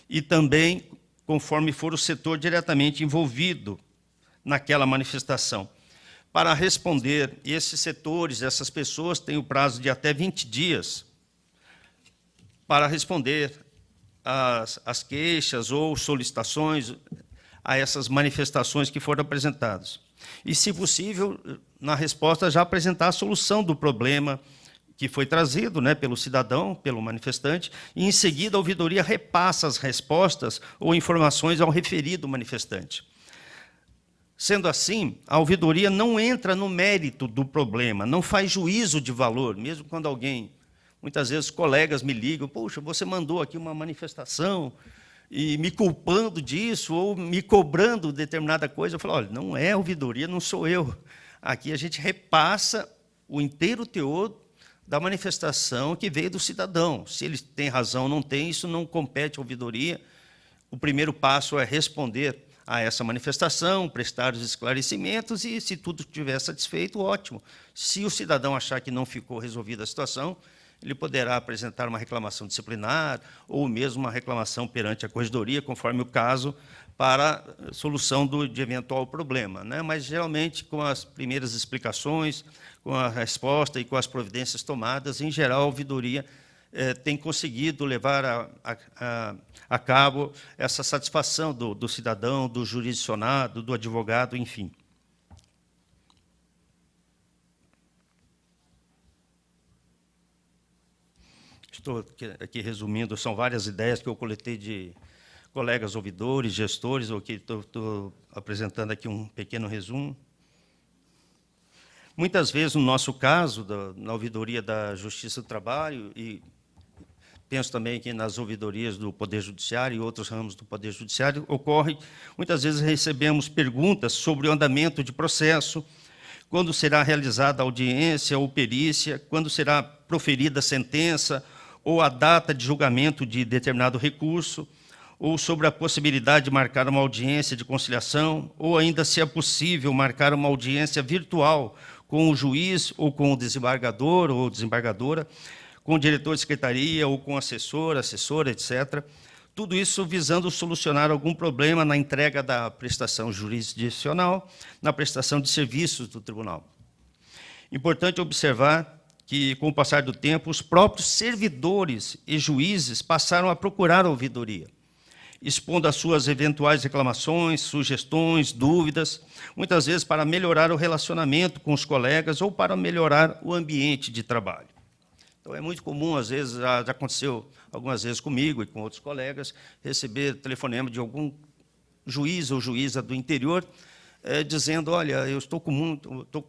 e também conforme for o setor diretamente envolvido naquela manifestação. Para responder, esses setores, essas pessoas têm o prazo de até 20 dias para responder às queixas ou solicitações a essas manifestações que foram apresentadas. E, se possível, na resposta, já apresentar a solução do problema que foi trazido, né, pelo cidadão, pelo manifestante, e, em seguida, a ouvidoria repassa as respostas ou informações ao referido manifestante. Sendo assim, a ouvidoria não entra no mérito do problema, não faz juízo de valor, mesmo quando alguém, muitas vezes, colegas me ligam, poxa, você mandou aqui uma manifestação e me culpando disso ou me cobrando determinada coisa. Eu falo, olha, não é ouvidoria, não sou eu. Aqui a gente repassa o inteiro teor da manifestação que veio do cidadão. Se ele tem razão ou não tem, isso não compete à ouvidoria. O primeiro passo é responder a essa manifestação, prestar os esclarecimentos e, se tudo estiver satisfeito, ótimo. Se o cidadão achar que não ficou resolvida a situação, ele poderá apresentar uma reclamação disciplinar ou mesmo uma reclamação perante a corregedoria, conforme o caso, para solução de eventual problema, né? Mas, geralmente, com as primeiras explicações, com a resposta e com as providências tomadas, em geral, a ouvidoria tem conseguido levar a cabo essa satisfação do cidadão, do jurisdicionado, do advogado, enfim. Estou aqui resumindo, são várias ideias que eu coletei de colegas ouvidores, gestores, estou apresentando aqui um pequeno resumo. Muitas vezes, no nosso caso, na ouvidoria da Justiça do Trabalho, e penso também que nas ouvidorias do Poder Judiciário e outros ramos do Poder Judiciário, ocorre, muitas vezes recebemos perguntas sobre o andamento de processo, quando será realizada a audiência ou perícia, quando será proferida a sentença, ou a data de julgamento de determinado recurso, ou sobre a possibilidade de marcar uma audiência de conciliação, ou ainda se é possível marcar uma audiência virtual com o juiz, ou com o desembargador ou desembargadora, com o diretor de secretaria, ou com o assessora, etc. Tudo isso visando solucionar algum problema na entrega da prestação jurisdicional, na prestação de serviços do tribunal. Importante observar que, com o passar do tempo, os próprios servidores e juízes passaram a procurar a ouvidoria, expondo as suas eventuais reclamações, sugestões, dúvidas, muitas vezes para melhorar o relacionamento com os colegas ou para melhorar o ambiente de trabalho. Então, é muito comum, às vezes, já aconteceu algumas vezes comigo e com outros colegas, receber telefonema de algum juiz ou juíza do interior, dizendo, olha, eu estou com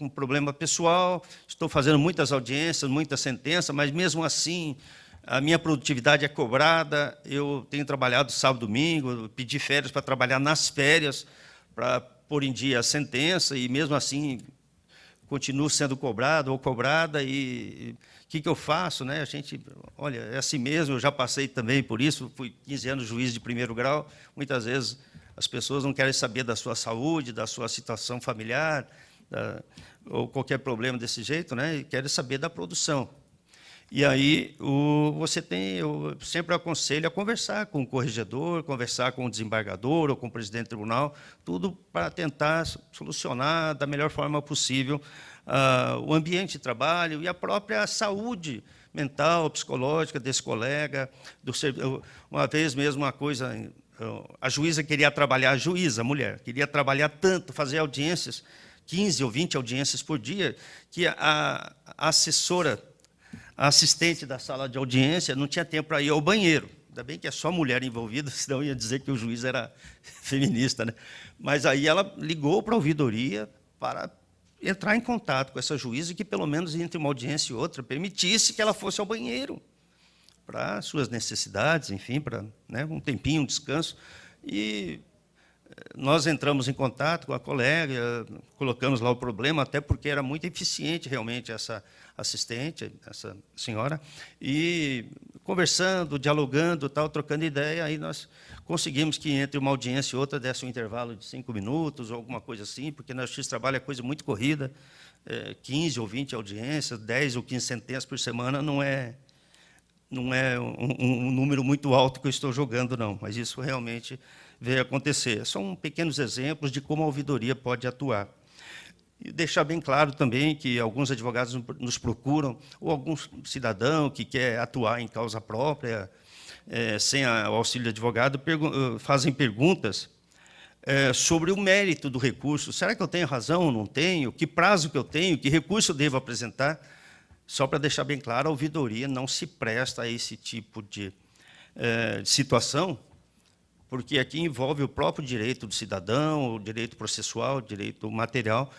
um problema pessoal, estou fazendo muitas audiências, muita sentença, mas, mesmo assim, a minha produtividade é cobrada, eu tenho trabalhado sábado e domingo, pedi férias para trabalhar nas férias, para pôr em dia a sentença, e, mesmo assim, continuo sendo cobrado ou cobrada, e o que eu faço? Né? A gente, olha, é assim mesmo, eu já passei também por isso, fui 15 anos juiz de primeiro grau, muitas vezes as pessoas não querem saber da sua saúde, da sua situação familiar, ou qualquer problema desse jeito, né? E querem saber da produção. E aí eu sempre aconselho a conversar com o corregedor, conversar com o desembargador ou com o presidente do tribunal, tudo para tentar solucionar da melhor forma possível o ambiente de trabalho e a própria saúde mental, psicológica desse colega. Uma vez mesmo, uma coisa, a juíza queria trabalhar, a mulher, queria trabalhar tanto, fazer audiências, 15 ou 20 audiências por dia, que a assessora, a assistente da sala de audiência, não tinha tempo para ir ao banheiro. Ainda bem que é só mulher envolvida, senão ia dizer que o juiz era feminista, né? Mas aí ela ligou para a ouvidoria para entrar em contato com essa juíza e que, pelo menos, entre uma audiência e outra, permitisse que ela fosse ao banheiro para suas necessidades, enfim, para, né, um tempinho, um descanso. E nós entramos em contato com a colega, colocamos lá o problema, até porque era muito eficiente, realmente, essa assistente, essa senhora, e conversando, dialogando, tal, trocando ideia, aí nós conseguimos que, entre uma audiência e outra, desse um intervalo de 5 minutos, ou alguma coisa assim, porque na Justiça do Trabalho é coisa muito corrida, 15 ou 20 audiências, 10 ou 15 sentenças por semana, não é não é um número muito alto que eu estou jogando, não, mas isso realmente veio acontecer. São pequenos exemplos de como a ouvidoria pode atuar. E deixar bem claro também que alguns advogados nos procuram, ou algum cidadão que quer atuar em causa própria, sem o auxílio de advogado, fazem perguntas sobre o mérito do recurso. Será que eu tenho razão ou não tenho? Que prazo que eu tenho? Que recurso eu devo apresentar? Só para deixar bem claro, a ouvidoria não se presta a esse tipo de situação, porque aqui envolve o próprio direito do cidadão, o direito processual, o direito material,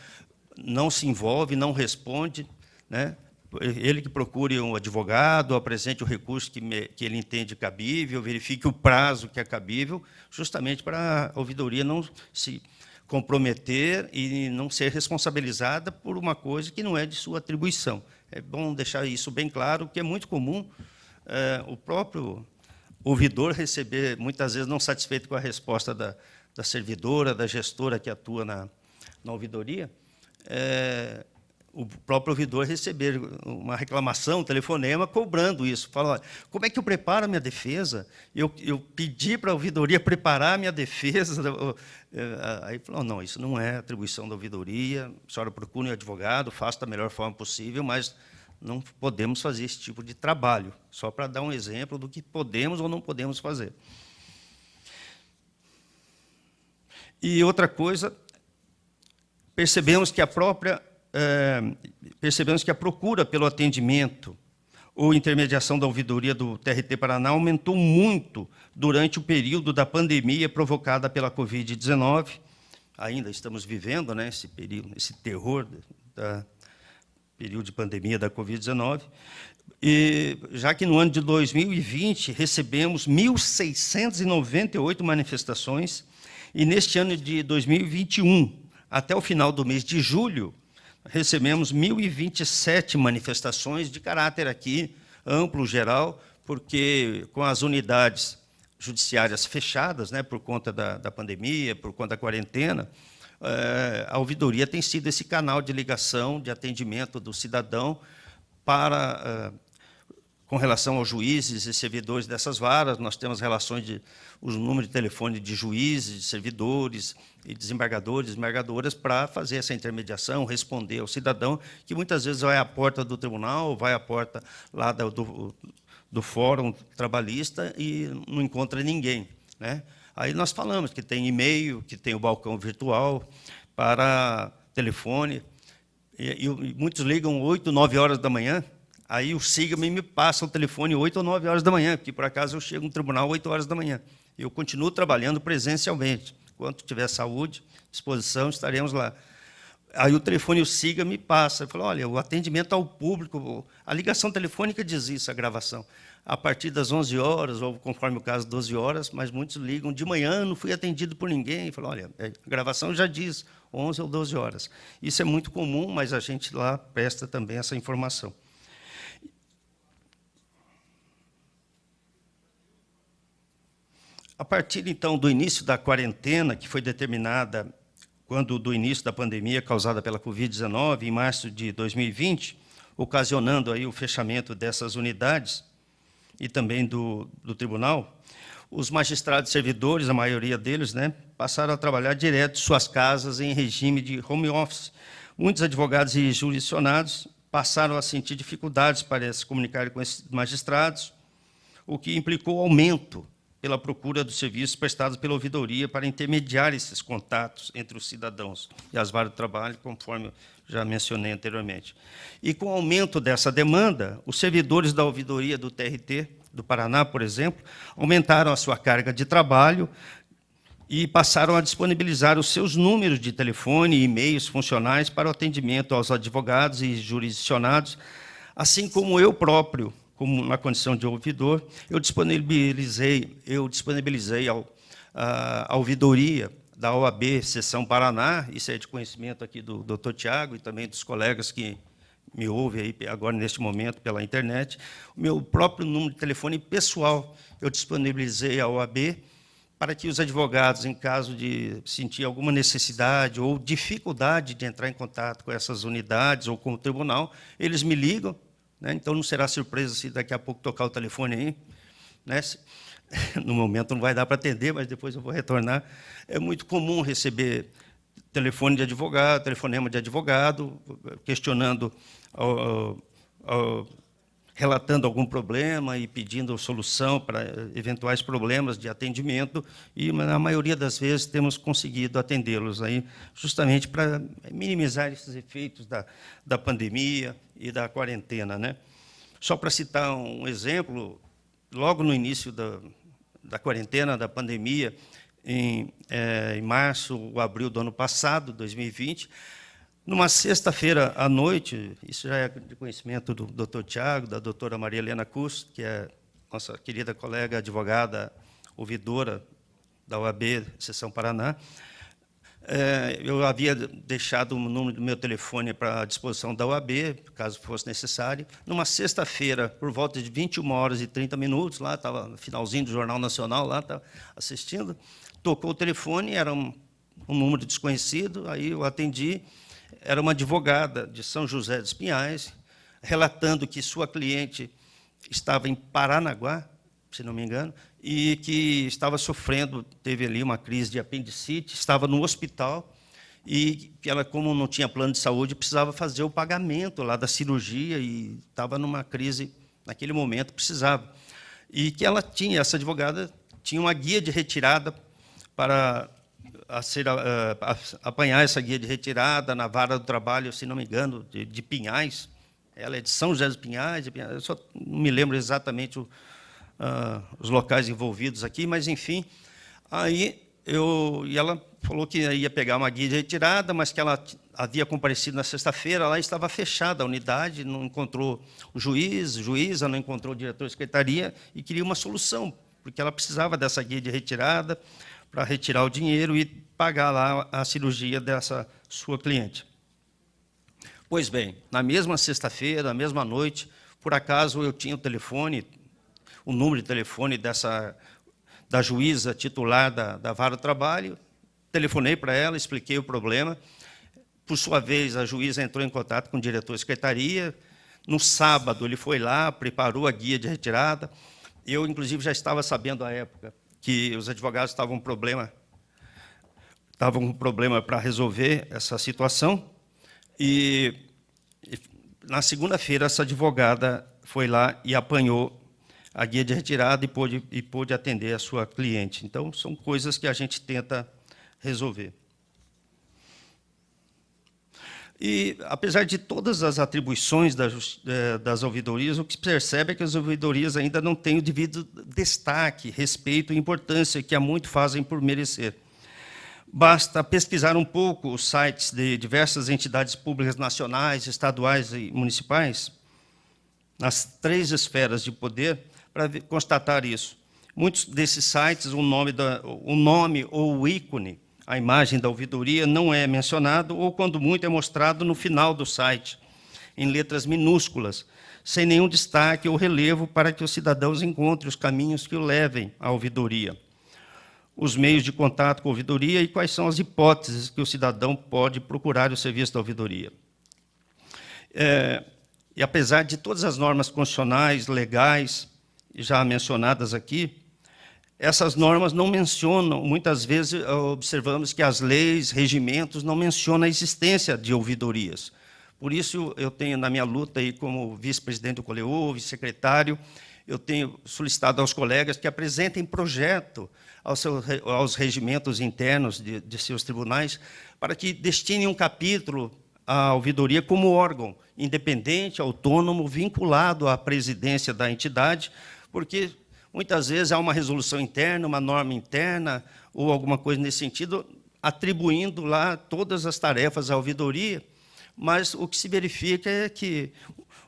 não se envolve, não responde, né? Ele que procure um advogado, apresente o recurso que ele entende cabível, verifique o prazo que é cabível, justamente para a ouvidoria não se comprometer e não ser responsabilizada por uma coisa que não é de sua atribuição. É bom deixar isso bem claro, que é muito comum o próprio ouvidor receber, muitas vezes, não satisfeito com a resposta da servidora, da gestora que atua na ouvidoria, o próprio ouvidor receber uma reclamação, um telefonema, cobrando isso. Fala, olha, como é que eu preparo a minha defesa? Eu pedi para a ouvidoria preparar a minha defesa. Aí falou, não, isso não é atribuição da ouvidoria, a senhora procure um advogado, faça da melhor forma possível, mas não podemos fazer esse tipo de trabalho, só para dar um exemplo do que podemos ou não podemos fazer. E outra coisa, percebemos que a procura pelo atendimento ou intermediação da ouvidoria do TRT Paraná aumentou muito durante o período da pandemia provocada pela Covid-19. Ainda estamos vivendo, né, esse período, esse terror da período de pandemia da Covid-19, e já que no ano de 2020 recebemos 1.698 manifestações, e neste ano de 2021, até o final do mês de julho, recebemos 1.027 manifestações de caráter aqui amplo, geral, porque com as unidades judiciárias fechadas, né, por conta da pandemia, por conta da quarentena, a ouvidoria tem sido esse canal de ligação, de atendimento do cidadão com relação aos juízes e servidores dessas varas. Nós temos relações os números de telefone de juízes, de servidores e desembargadores, desembargadoras, para fazer essa intermediação, responder ao cidadão, que muitas vezes vai à porta do tribunal, vai à porta lá do fórum trabalhista e não encontra ninguém, né? Aí nós falamos que tem e-mail, que tem o balcão virtual para telefone, e muitos ligam 8, 9 horas da manhã, aí o SIGA me passa o telefone 8 ou 9 horas da manhã, porque, por acaso, eu chego no tribunal 8 horas da manhã. Eu continuo trabalhando presencialmente. Enquanto tiver saúde, disposição, estaremos lá. Aí o telefone, o SIGA, me passa. Fala, olha, o atendimento ao público, a ligação telefônica diz isso, a gravação. A partir das 11 horas, ou conforme o caso, 12 horas, mas muitos ligam de manhã, não fui atendido por ninguém. Fala, olha, a gravação já diz 11 ou 12 horas. Isso é muito comum, mas a gente lá presta também essa informação. A partir, então, do início da quarentena, que foi determinada do início da pandemia causada pela Covid-19, em março de 2020, ocasionando aí o fechamento dessas unidades e também do tribunal, os magistrados servidores, a maioria deles, né, passaram a trabalhar direto de suas casas em regime de home office. Muitos advogados e jurisdicionados passaram a sentir dificuldades para se comunicar com esses magistrados, o que implicou aumento pela procura dos serviços prestados pela ouvidoria para intermediar esses contatos entre os cidadãos e as varas de trabalho, conforme eu já mencionei anteriormente. E com o aumento dessa demanda, os servidores da ouvidoria do TRT do Paraná, por exemplo, aumentaram a sua carga de trabalho e passaram a disponibilizar os seus números de telefone e e-mails funcionais para o atendimento aos advogados e jurisdicionados, assim como eu próprio, como na condição de ouvidor, eu disponibilizei a ouvidoria da OAB Seção Paraná, isso é de conhecimento aqui do Dr. Tiago e também dos colegas que me ouvem aí agora, neste momento, pela internet, o meu próprio número de telefone pessoal, eu disponibilizei à OAB para que os advogados, em caso de sentir alguma necessidade ou dificuldade de entrar em contato com essas unidades ou com o tribunal, eles me ligam, né? Então, não será surpresa se daqui a pouco tocar o telefone aí, né? No momento não vai dar para atender, mas depois eu vou retornar. É muito comum receber telefone de advogado, telefonema de advogado, questionando, relatando algum problema e pedindo solução para eventuais problemas de atendimento, e na maioria das vezes temos conseguido atendê-los aí, justamente para minimizar esses efeitos da pandemia e da quarentena, né? Só para citar um exemplo, logo no início da quarentena, da pandemia, em março ou abril do ano passado, 2020, numa sexta-feira à noite, isso já é de conhecimento do Dr. Tiago, da doutora Maria Helena Cus, que é nossa querida colega advogada, ouvidora da OAB, Seção Paraná, eu havia deixado o número do meu telefone para a disposição da OAB, caso fosse necessário. Numa sexta-feira, por volta de 21h30, lá estava no finalzinho do Jornal Nacional, lá estava assistindo, tocou o telefone, era um número desconhecido, aí eu atendi, era uma advogada de São José dos Pinhais, relatando que sua cliente estava em Paranaguá, se não me engano, e que estava sofrendo, teve ali uma crise de apendicite, estava no hospital, e que ela, como não tinha plano de saúde, precisava fazer o pagamento lá da cirurgia, e estava numa crise, naquele momento, precisava. E que ela tinha, essa advogada, tinha uma guia de retirada para apanhar essa guia de retirada na vara do trabalho, se não me engano, de Pinhais. Ela é de São José dos Pinhais, eu só não me lembro exatamente os locais envolvidos aqui, mas, enfim, aí e ela falou que ia pegar uma guia de retirada, mas que ela havia comparecido na sexta-feira, lá estava fechada a unidade, não encontrou o juíza, não encontrou o diretor de secretaria, e queria uma solução, porque ela precisava dessa guia de retirada para retirar o dinheiro e pagar lá a cirurgia dessa sua cliente. Pois bem, na mesma sexta-feira, na mesma noite, por acaso eu tinha o número de telefone da juíza titular da Vara do Trabalho, telefonei para ela, expliquei o problema. Por sua vez, a juíza entrou em contato com o diretor de secretaria. No sábado, ele foi lá, preparou a guia de retirada. Eu, inclusive, já estava sabendo à época que os advogados estavam com problema para resolver essa situação. E na segunda-feira, essa advogada foi lá e apanhou a guia de retirada e pôde atender a sua cliente. Então, são coisas que a gente tenta resolver. E, apesar de todas as atribuições das ouvidorias, o que se percebe é que as ouvidorias ainda não têm o devido destaque, respeito e importância que há muito fazem por merecer. Basta pesquisar um pouco os sites de diversas entidades públicas nacionais, estaduais e municipais, nas 3 esferas de poder, para constatar isso. Muitos desses sites, o nome ou o ícone, a imagem da ouvidoria, não é mencionado, ou, quando muito, é mostrado no final do site, em letras minúsculas, sem nenhum destaque ou relevo para que os cidadãos encontrem os caminhos que o levem à ouvidoria, os meios de contato com a ouvidoria e quais são as hipóteses que o cidadão pode procurar o serviço da ouvidoria. E, apesar de todas as normas constitucionais, legais, já mencionadas aqui, essas normas não mencionam, muitas vezes observamos que as leis, regimentos, não mencionam a existência de ouvidorias. Por isso, eu tenho, na minha luta aí como vice-presidente do Coleou, vice-secretário, eu tenho solicitado aos colegas que apresentem projeto aos regimentos internos de seus tribunais, para que destinem um capítulo à ouvidoria como órgão independente, autônomo, vinculado à presidência da entidade, porque muitas vezes há uma resolução interna, uma norma interna, ou alguma coisa nesse sentido, atribuindo lá todas as tarefas à ouvidoria, mas o que se verifica é que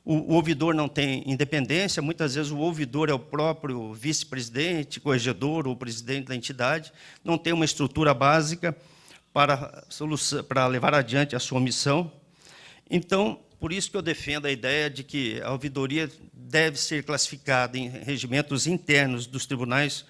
o ouvidor não tem independência, muitas vezes o ouvidor é o próprio vice-presidente, corregedor ou presidente da entidade, não tem uma estrutura básica para levar adiante a sua missão. Então, por isso que eu defendo a ideia de que a ouvidoria deve ser classificada em regimentos internos dos tribunais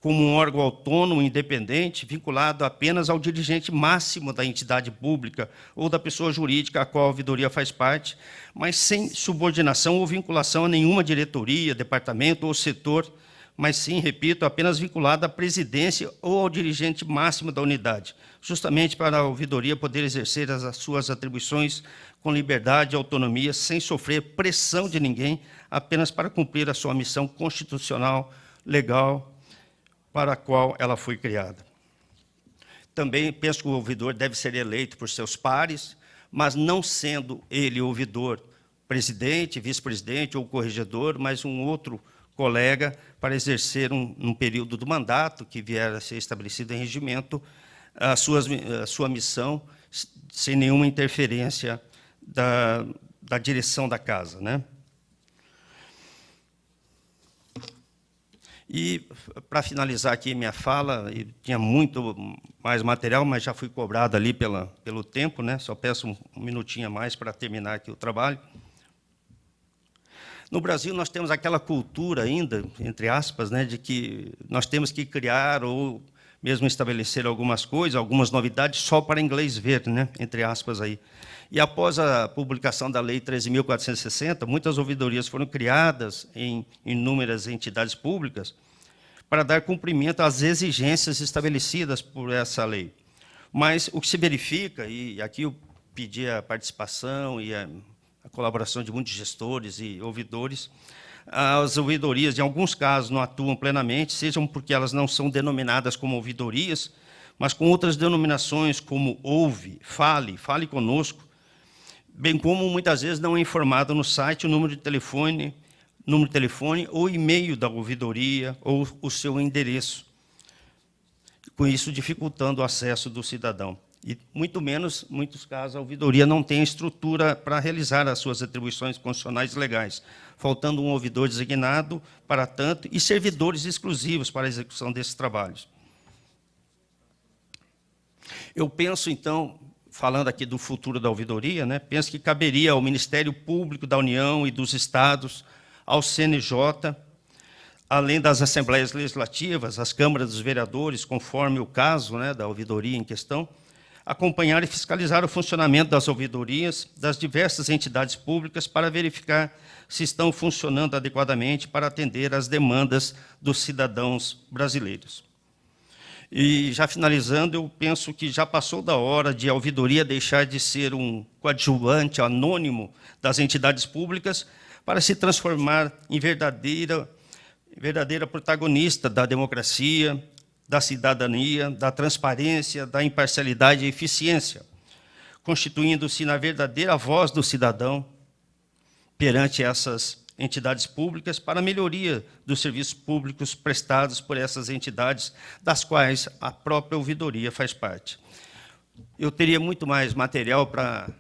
como um órgão autônomo, independente, vinculado apenas ao dirigente máximo da entidade pública ou da pessoa jurídica a qual a ouvidoria faz parte, mas sem subordinação ou vinculação a nenhuma diretoria, departamento ou setor, mas sim, repito, apenas vinculado à presidência ou ao dirigente máximo da unidade, justamente para a ouvidoria poder exercer as suas atribuições com liberdade e autonomia, sem sofrer pressão de ninguém, apenas para cumprir a sua missão constitucional, legal, para a qual ela foi criada. Também penso que o ouvidor deve ser eleito por seus pares, mas não sendo ele ouvidor presidente, vice-presidente ou corregedor, mas um outro colega para exercer um período do mandato que vier a ser estabelecido em regimento, a sua missão sem nenhuma interferência da direção da casa, né? E, para finalizar aqui minha fala, tinha muito mais material, mas já fui cobrado ali pelo tempo, né? Só peço um minutinho a mais para terminar aqui o trabalho. No Brasil, nós temos aquela cultura ainda, entre aspas, né, de que nós temos que criar ou mesmo estabelecer algumas coisas, algumas novidades, só para inglês ver, né, entre aspas. Aí. E, após a publicação da Lei 13.460, muitas ouvidorias foram criadas em inúmeras entidades públicas para dar cumprimento às exigências estabelecidas por essa lei. Mas o que se verifica, e aqui eu pedi a participação e a colaboração de muitos gestores e ouvidores, as ouvidorias, em alguns casos, não atuam plenamente, sejam porque elas não são denominadas como ouvidorias, mas com outras denominações, como ouve, fale conosco, bem como, muitas vezes, não é informado no site o número de telefone ou e-mail da ouvidoria ou o seu endereço, com isso dificultando o acesso do cidadão. E, muito menos, em muitos casos, a ouvidoria não tem estrutura para realizar as suas atribuições constitucionais legais, faltando um ouvidor designado para tanto e servidores exclusivos para a execução desses trabalhos. Eu penso, então, falando aqui do futuro da ouvidoria, né, penso que caberia ao Ministério Público da União e dos Estados, ao CNJ, além das Assembleias Legislativas, as Câmaras dos Vereadores, conforme o caso, né, da ouvidoria em questão, acompanhar e fiscalizar o funcionamento das ouvidorias das diversas entidades públicas para verificar se estão funcionando adequadamente para atender às demandas dos cidadãos brasileiros. E, já finalizando, eu penso que já passou da hora de a ouvidoria deixar de ser um coadjuvante anônimo das entidades públicas para se transformar em verdadeira protagonista da democracia, da cidadania, da transparência, da imparcialidade e eficiência, constituindo-se na verdadeira voz do cidadão perante essas entidades públicas para a melhoria dos serviços públicos prestados por essas entidades, das quais a própria ouvidoria faz parte. Eu teria muito mais material para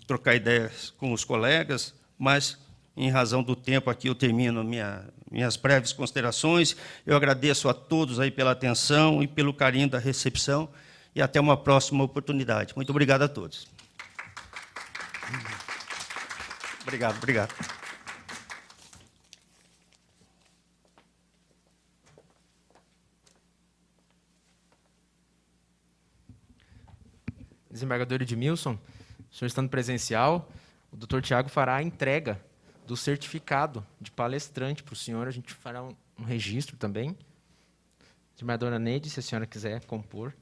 trocar ideias com os colegas, mas, em razão do tempo, aqui eu termino minhas breves considerações. Eu agradeço a todos aí pela atenção e pelo carinho da recepção, e até uma próxima oportunidade. Muito obrigado a todos. Obrigado. Desembargador Edmilson, o senhor estando presencial, o doutor Tiago fará a entrega do certificado de palestrante para o senhor. A gente fará um registro também. Desembargadora Neide, se a senhora quiser compor.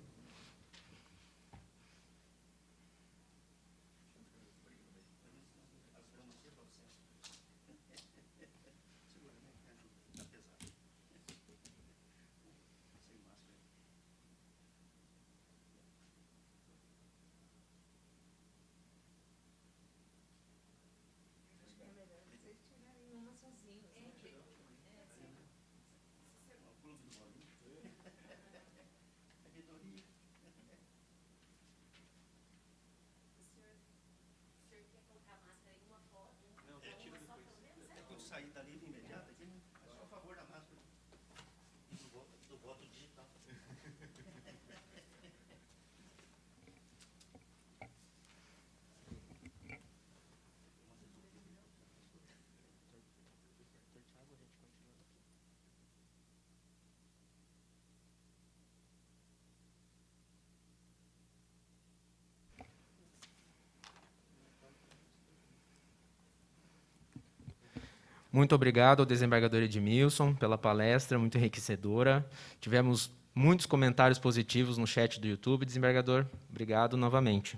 Muito obrigado ao desembargador Edmilson pela palestra, muito enriquecedora. Tivemos muitos comentários positivos no chat do YouTube. Desembargador, obrigado novamente.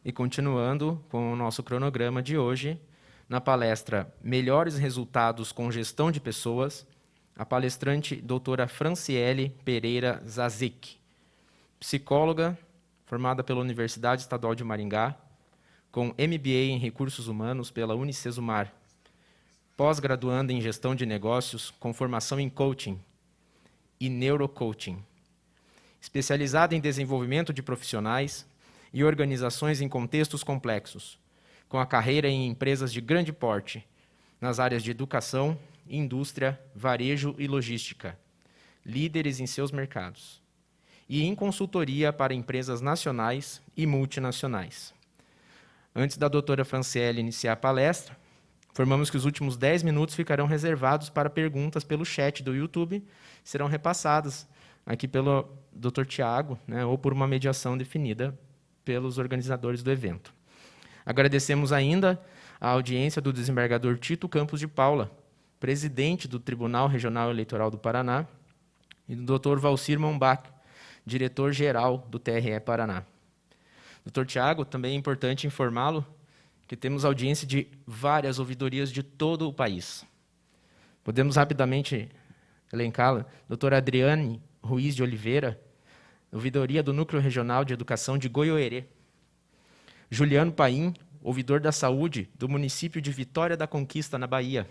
E continuando com o nosso cronograma de hoje, na palestra Melhores Resultados com Gestão de Pessoas, a palestrante doutora Franciele Pereira Zazik, psicóloga, formada pela Universidade Estadual de Maringá, com MBA em Recursos Humanos pela Unicesumar, pós-graduanda em Gestão de Negócios, com formação em Coaching e Neurocoaching, especializada em desenvolvimento de profissionais e organizações em contextos complexos, com a carreira em empresas de grande porte, nas áreas de educação, indústria, varejo e logística, líderes em seus mercados, e em consultoria para empresas nacionais e multinacionais. Antes da doutora Franciele iniciar a palestra, informamos que os últimos 10 minutos ficarão reservados para perguntas pelo chat do YouTube, serão repassadas aqui pelo Dr. Tiago, né, ou por uma mediação definida pelos organizadores do evento. Agradecemos ainda a audiência do desembargador Tito Campos de Paula, presidente do Tribunal Regional Eleitoral do Paraná, e do Dr. Valcir Mombach, diretor-geral do TRE Paraná. Dr. Tiago, também é importante informá-lo que temos audiência de várias ouvidorias de todo o país. Podemos rapidamente elencá-la. Doutora Adriane Ruiz de Oliveira, ouvidoria do Núcleo Regional de Educação de Goiôerê. Juliano Paim, ouvidor da saúde do município de Vitória da Conquista, na Bahia.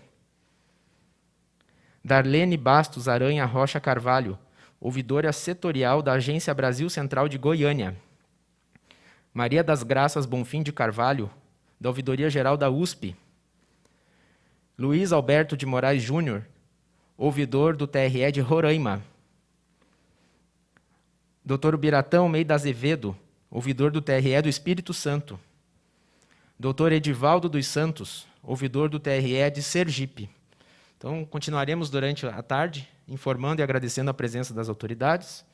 Darlene Bastos Aranha Rocha Carvalho, ouvidora setorial da Agência Brasil Central de Goiânia. Maria das Graças Bonfim de Carvalho, da Ouvidoria Geral da USP. Luiz Alberto de Moraes Júnior, ouvidor do TRE de Roraima. Dr. Biratã Almeida Azevedo, ouvidor do TRE do Espírito Santo. Dr. Edivaldo dos Santos, ouvidor do TRE de Sergipe. Então, continuaremos durante a tarde, informando e agradecendo a presença das autoridades.